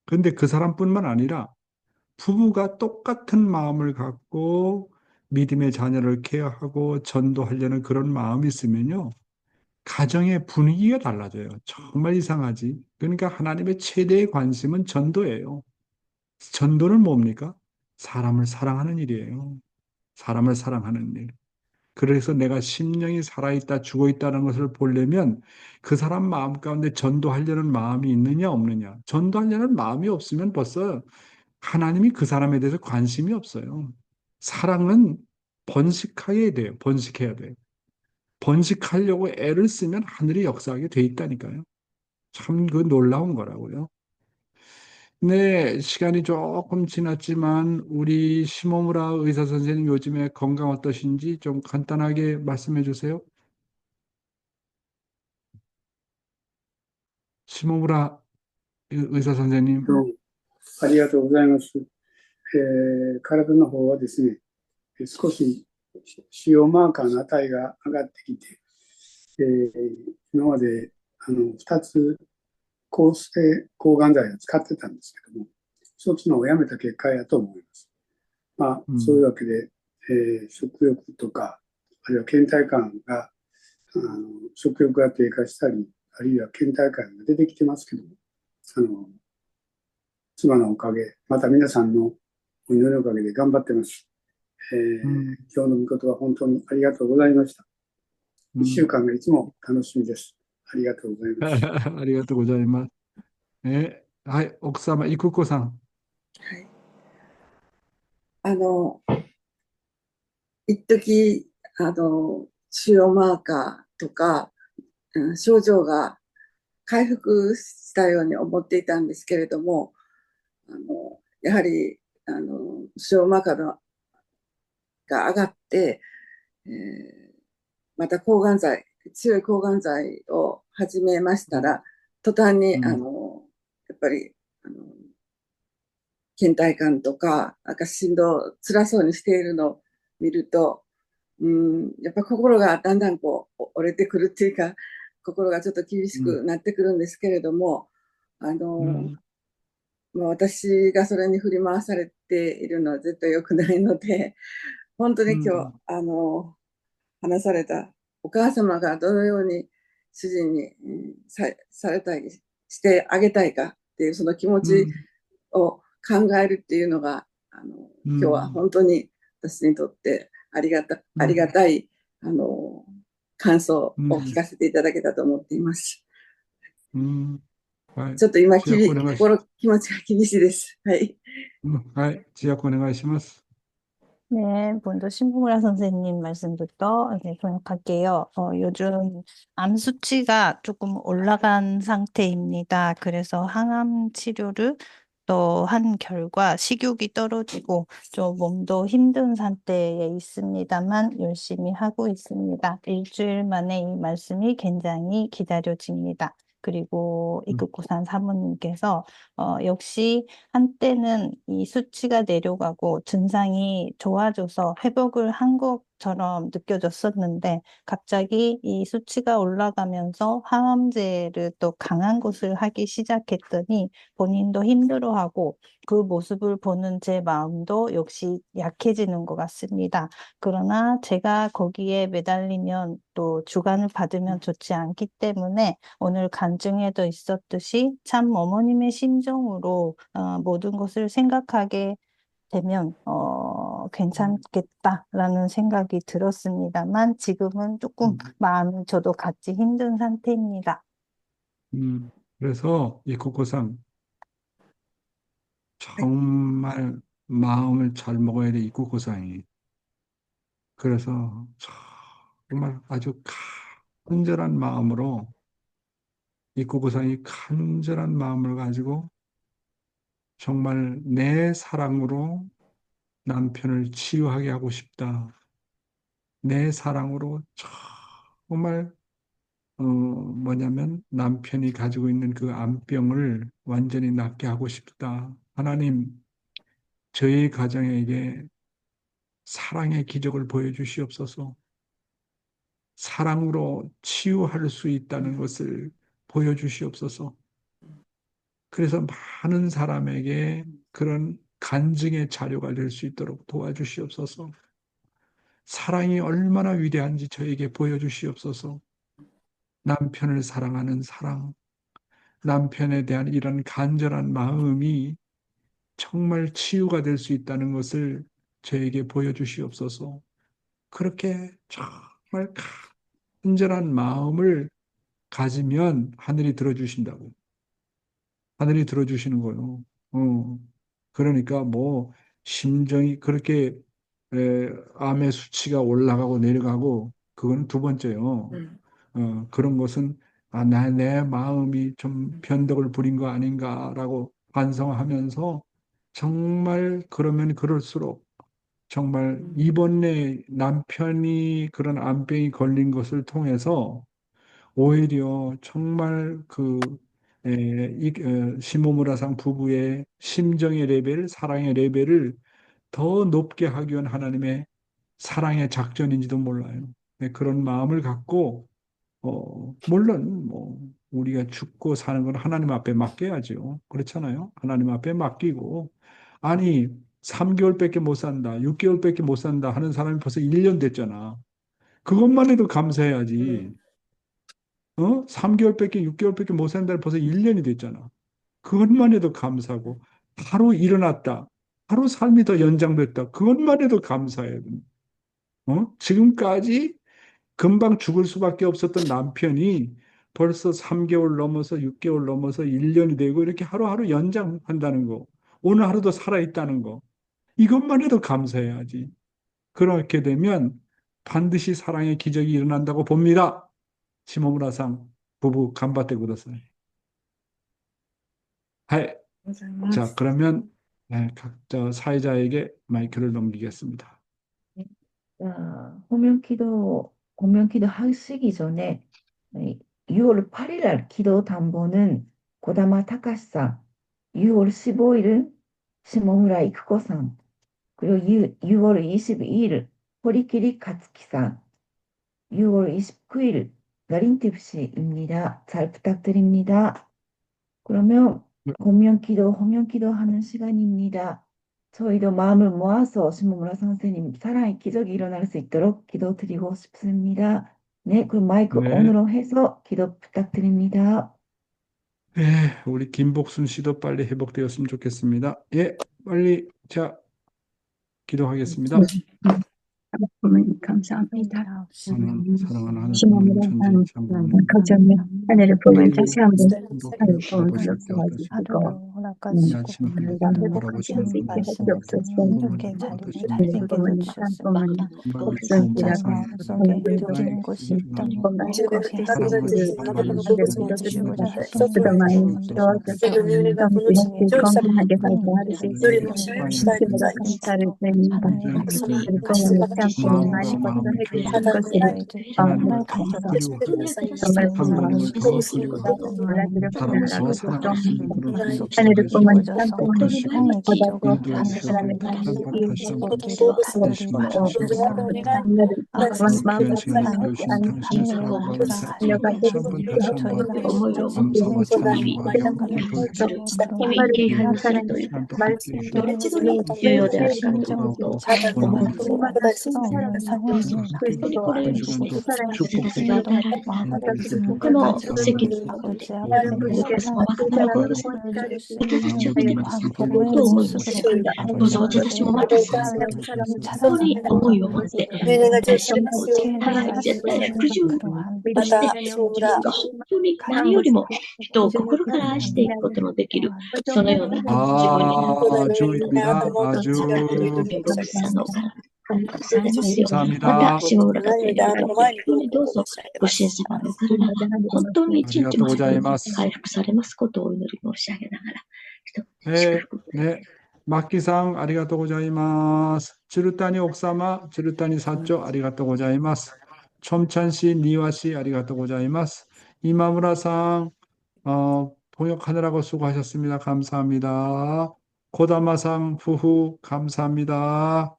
그런데 그 사람뿐만 아니라 부부가 똑같은 마음을 갖고 믿음의 자녀를 케어하고 전도하려는 그런 마음이 있으면요. 가정의 분위기가 달라져요. 정말 이상하지. 그러니까 하나님의 최대의 관심은 전도예요. 전도는 뭡니까? 사람을 사랑하는 일이에요. 사람을 사랑하는 일. 그래서 내가 심령이 살아있다, 죽어있다는 것을 보려면 그 사람 마음 가운데 전도하려는 마음이 있느냐, 없느냐. 전도하려는 마음이 없으면 벌써 하나님이 그 사람에 대해서 관심이 없어요. 사랑은 번식해야 돼요. 번식해야 돼요. 번식하려고 애를 쓰면 하늘이 역사하게 돼 있다니까요. 참 그 놀라운 거라고요. 네, 시간이 조금 지났지만 우리 시모무라 의사 선생님 요즘에 건강 어떠신지 좀 간단하게 말씀해 주세요. 시모무라 의사 선생님. どうもありがとうございます。体の方はですね、少し腫瘍マーカーの値が上がってきて、今まで2つ抗がん剤を使ってたんですけども、1つのをやめた結果やと思います。まあ、そういうわけで、食欲とか、あるいは倦怠感が、食欲が低下したり、あるいは倦怠感が出てきてますけども、妻のおかげ、また皆さんのお祈りのおかげで頑張ってます。今日の御言葉本当にありがとうございました。1週間がいつも楽しみです。ありがとうございます。ありがとうございます。はい、奥様、郁子さん。一時腫瘍マーカーとか、症状が回復したように思っていたんですけれども、やはり腫瘍マーカーが上がって、また抗がん剤、強い抗がん剤を始めましたら、途端に、やっぱり、倦怠感とか、なんか辛そうにしているのを見ると、やっぱ心がだんだんこう折れてくるっていうか、心がちょっと厳しくなってくるんですけれども、私がそれに振り回されているのは絶対良くないので、本当に今日、話されたお母様がどのように主人に、されたい、してあげたいかっていうその気持ちを考えるっていうのが、今日は本当に私にとってありがたい、感想を聞かせていただけたと思っています。はい。ちょっと今、通訳お願いします。気持ちが厳しいです。はい。はい。通訳お願いします。 네, 먼저 신봉라 선생님 말씀부터 이렇게 통역할게요. 요즘 암 수치가 조금 올라간 상태입니다. 그래서 항암 치료를 또 한 결과 식욕이 떨어지고 좀 몸도 힘든 상태에 있습니다만 열심히 하고 있습니다. 일주일 만에 이 말씀이 굉장히 기다려집니다. 그리고 이극구산 사모님께서 역시 한때는 이 수치가 내려가고 증상이 좋아져서 회복을 한 것처럼 느껴졌었는데 갑자기 이 수치가 올라가면서 항암제를 또 강한 것을 하기 시작했더니 본인도 힘들어하고 그 모습을 보는 제 마음도 역시 약해지는 것 같습니다. 그러나 제가 거기에 매달리면 또 주관을 받으면 좋지 않기 때문에 오늘 간증에도 있었듯이 참 어머님의 심정으로 모든 것을 생각하게 되면 괜찮겠다라는 생각이 들었습니다만 지금은 조금 마음이 저도 같이 힘든 상태입니다. 그래서 이 국고상 정말 마음을 잘 먹어야 돼, 이 국고상이. 그래서 정말 아주 간절한 마음으로, 이 국고상이 간절한 마음을 가지고 정말 내 사랑으로 남편을 치유하게 하고 싶다. 내 사랑으로 정말 뭐냐면 남편이 가지고 있는 그 암병을 완전히 낫게 하고 싶다. 하나님, 저희 가정에게 사랑의 기적을 보여주시옵소서. 사랑으로 치유할 수 있다는 것을 보여주시옵소서. 그래서 많은 사람에게 그런 간증의 자료가 될 수 있도록 도와주시옵소서. 사랑이 얼마나 위대한지 저에게 보여주시옵소서. 남편을 사랑하는 사랑, 남편에 대한 이런 간절한 마음이 정말 치유가 될 수 있다는 것을 저에게 보여주시옵소서. 그렇게 정말 간절한 마음을 가지면 하늘이 들어주신다고. 하늘이 들어주시는 거예요. 그러니까 뭐 심정이 그렇게 암의 수치가 올라가고 내려가고 그거는 두 번째요. 그런 것은 내 마음이 좀 변덕을 부린 거 아닌가라고 반성하면서 정말 그러면 그럴수록 정말 이번에 남편이 그런 암병이 걸린 것을 통해서 오히려 정말 시모무라상 부부의 심정의 레벨, 사랑의 레벨을 더 높게 하기 위한 하나님의 사랑의 작전인지도 몰라요. 네, 그런 마음을 갖고 물론 뭐 우리가 죽고 사는 건 하나님 앞에 맡겨야죠. 그렇잖아요. 하나님 앞에 맡기고 아니 3개월밖에 못 산다, 6개월밖에 못 산다 하는 사람이 벌써 1년 됐잖아. 그것만 해도 감사해야지. 3개월밖에 6개월밖에 못 산다 벌써 1년이 됐잖아. 그것만 해도 감사하고 바로 일어났다. 바로 삶이 더 연장됐다. 그것만 해도 감사해야 돼. 지금까지 금방 죽을 수밖에 없었던 남편이 벌써 3개월 넘어서 6개월 넘어서 1년이 되고 이렇게 하루하루 연장한다는 거. 오늘 하루도 살아있다는 거. 이것만 해도 감사해야지. 그렇게 되면 반드시 사랑의 기적이 일어난다고 봅니다. 시모무라상 부부 간바테 구다사이. 네. 자, 그러면 각자 사회자에게 마이크를 넘기겠습니다. 공명기도 하시기 전에 6월 8일 날 기도 담보는 고다마 타카시さん, 6월 15일은下村 育子さん, 그리고 6월 22일 호리키리 카츠키さん, 6월 29일 나린티프 씨입니다. 잘 부탁드립니다. 그러면 공명기도, 홍명기도 하는 시간입니다. 저희도 마음을 모아서 신무무라 선생님 사랑의 기적이 일어날 수 있도록 기도드리고 싶습니다. 네, 그럼 마이크 네, 온으로 해서 기도 부탁드립니다. 우리 김복순 씨도 빨리 회복되었으면 좋겠습니다. 빨리 자 기도하겠습니다. 어머니 감사합니다. 사랑하는 하늘 심함으로 부모님 한 천지 장군님 거점에 하늘을 보면 다시 한번 하늘 행복해 보면 아버지께 역사하시고 하루도 이 허락하시고 아침 우리가 하나님 회복할 바라보시는 수 있게 분들 말씀을 하시옵소서. 이렇게 자리를 받으시는 하늘 잘생겨 보면 놓으셨습니다. 정말 우리 없으시라 각자 부모님을 마음속에 하늘 드리는 것이 있다면 그것이 하나님을 하나님께서 하늘을 이루시고자 보시고 하시는 그동안 말씀은 주어져서 되셨습니다. 성질없이 건강하게 활동할 수 있도록 하나님께서 진심으로 감사를 드립니다. 하나님의 그 그리고 잊지 않고 말씀을 많이 마음을 걱정해 주신 교회를 것을 저희들이 하나님을 정말 더 감사드립니다. 그리워하고 정말 하나님을 더 고맙습니다. 그리워하고 몰라드렸구나라고 사랑해서 살아갈 수 있는 그런 하늘의 역사가 꿈은 해주시고 짬뽕은 이끄시고 사랑의 기적을 한 인도하시고 사람의 하늘에서 삶을 깜빡하시고 보기를 대신 간절히 주시고 바라옵나이다. 오늘은 아버지 귀한 마음과 시간을 하늘, 내어주신 당신의 하늘의 사랑과 은혜가 하려가 다시 한번 다시 한번 저희가 진정으로 감사와 생각하고 찬양과 영광을 그래서 돌리시고 정말로 한 하나님 사람이 시간 또 함께 해주시고 말씀대로 저희들의 다시 심정도 돌아오고 잘 원하는 정말 말씀을 또 사용합니다. 함께 한 시간 또 축복되게 오늘도 인도해주시고 아버지 앞에 하나님의 말씀을 줄 수 있는 광경의 모습으로 아버지 앞에 찬양하며 어떻게 나갈 수 있는 그러한 아주입니다. 아주 감사합니다. 아리가또 고자이마스. 네, 막기상 아리가또 고자이마스. 즈루타니 옥사마, 즈루타니 사조 아리가또 고자이마스. 첨찬씨, 니와씨 아리가또 고자이마스. 이마무라상 통역하느라고 수고하셨습니다. 감사합니다. 고다마상 후후 감사합니다.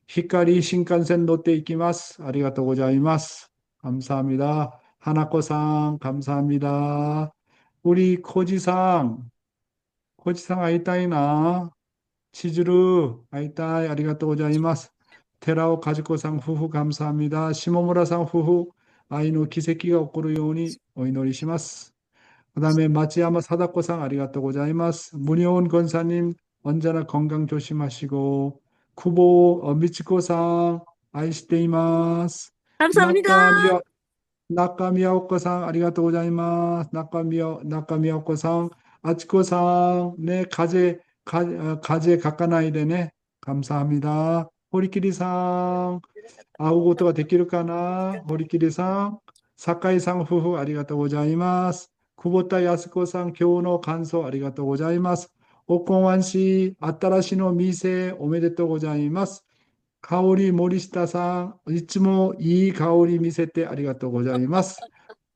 히카리 신칸센 롯데 이키마스 아리가또 고자이마스. 감사합니다. 하나코상 감사합니다. 우리 코지상 아이따이나 치즈루 아이따이 아리가또 고자이마스. 테라오 가즈코상 후후 감사합니다. 시모무라상 후후 아이노 기세키가 오코르 요우니 오이노리시마스. 그 다음에 마치야마 사다코상 아리가또 고자이마스. 문효원 권사님 언제나 건강 조심하시고 쿠보 미치코상 아이시테이마스. 나카미야오코상 아리가또 고자이마스. 나카미야오코상 아치코상 네 가제 가까나이데네 감사합니다. 호리키리상 아우고토가 데키르까나 호리키리상 사카이상 후후 아리가또 고자이마스. 쿠보타 야스코상 교노 간소 아리가또 고자이마스. 오콩완씨 아따라시노 미세 오메데또 고자이마스. 가오리 모리시타상 이츠모 이 가오리 미세て 아리가또 고자이마스.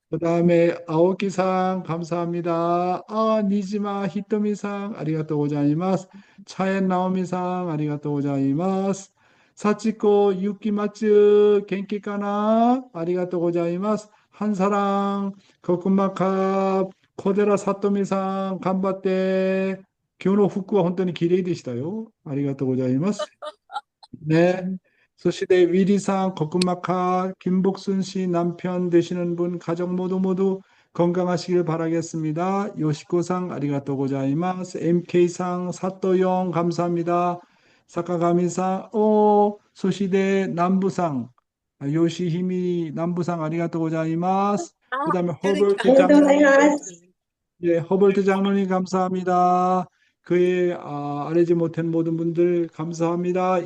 그 다음에 아오키상 감사합니다. 니지마 히토미상 아리가또 고자이마스. 차엔 나오미상 아리가또 고자이마스. 사치코 유키마츠 겐키카나 아리가또 고자이마스. 한사랑 거꾸마캅 코데라 사토미상 간바테 교노 후쿠와 혼돈이 기레이 되시다요. 아리가또 고자이마스. 네. 소시대 위리상 거꾸마카 김복순 씨 남편 되시는 분 가족 모두 건강하시길 바라겠습니다. 요시코상 아리가또 고자이마스. MK상 사또용 감사합니다. 사카가미상 소시대 남부상 요시히미 남부상 아리가또 고자이마스. 그 다음에 허벌트 장로님 허벌트 장로님 감사합니다. 그의 아뢰지 못한 모든 분들 감사합니다.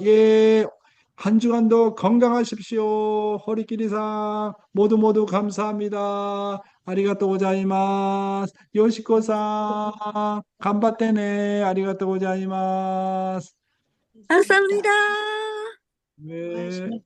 한 주간도 건강하십시오. 허리끼리상 모두 감사합니다. 아리가또 고자이마스. 요시코상 간바테네. 아리가또 고자이마스. 감사합니다. 네.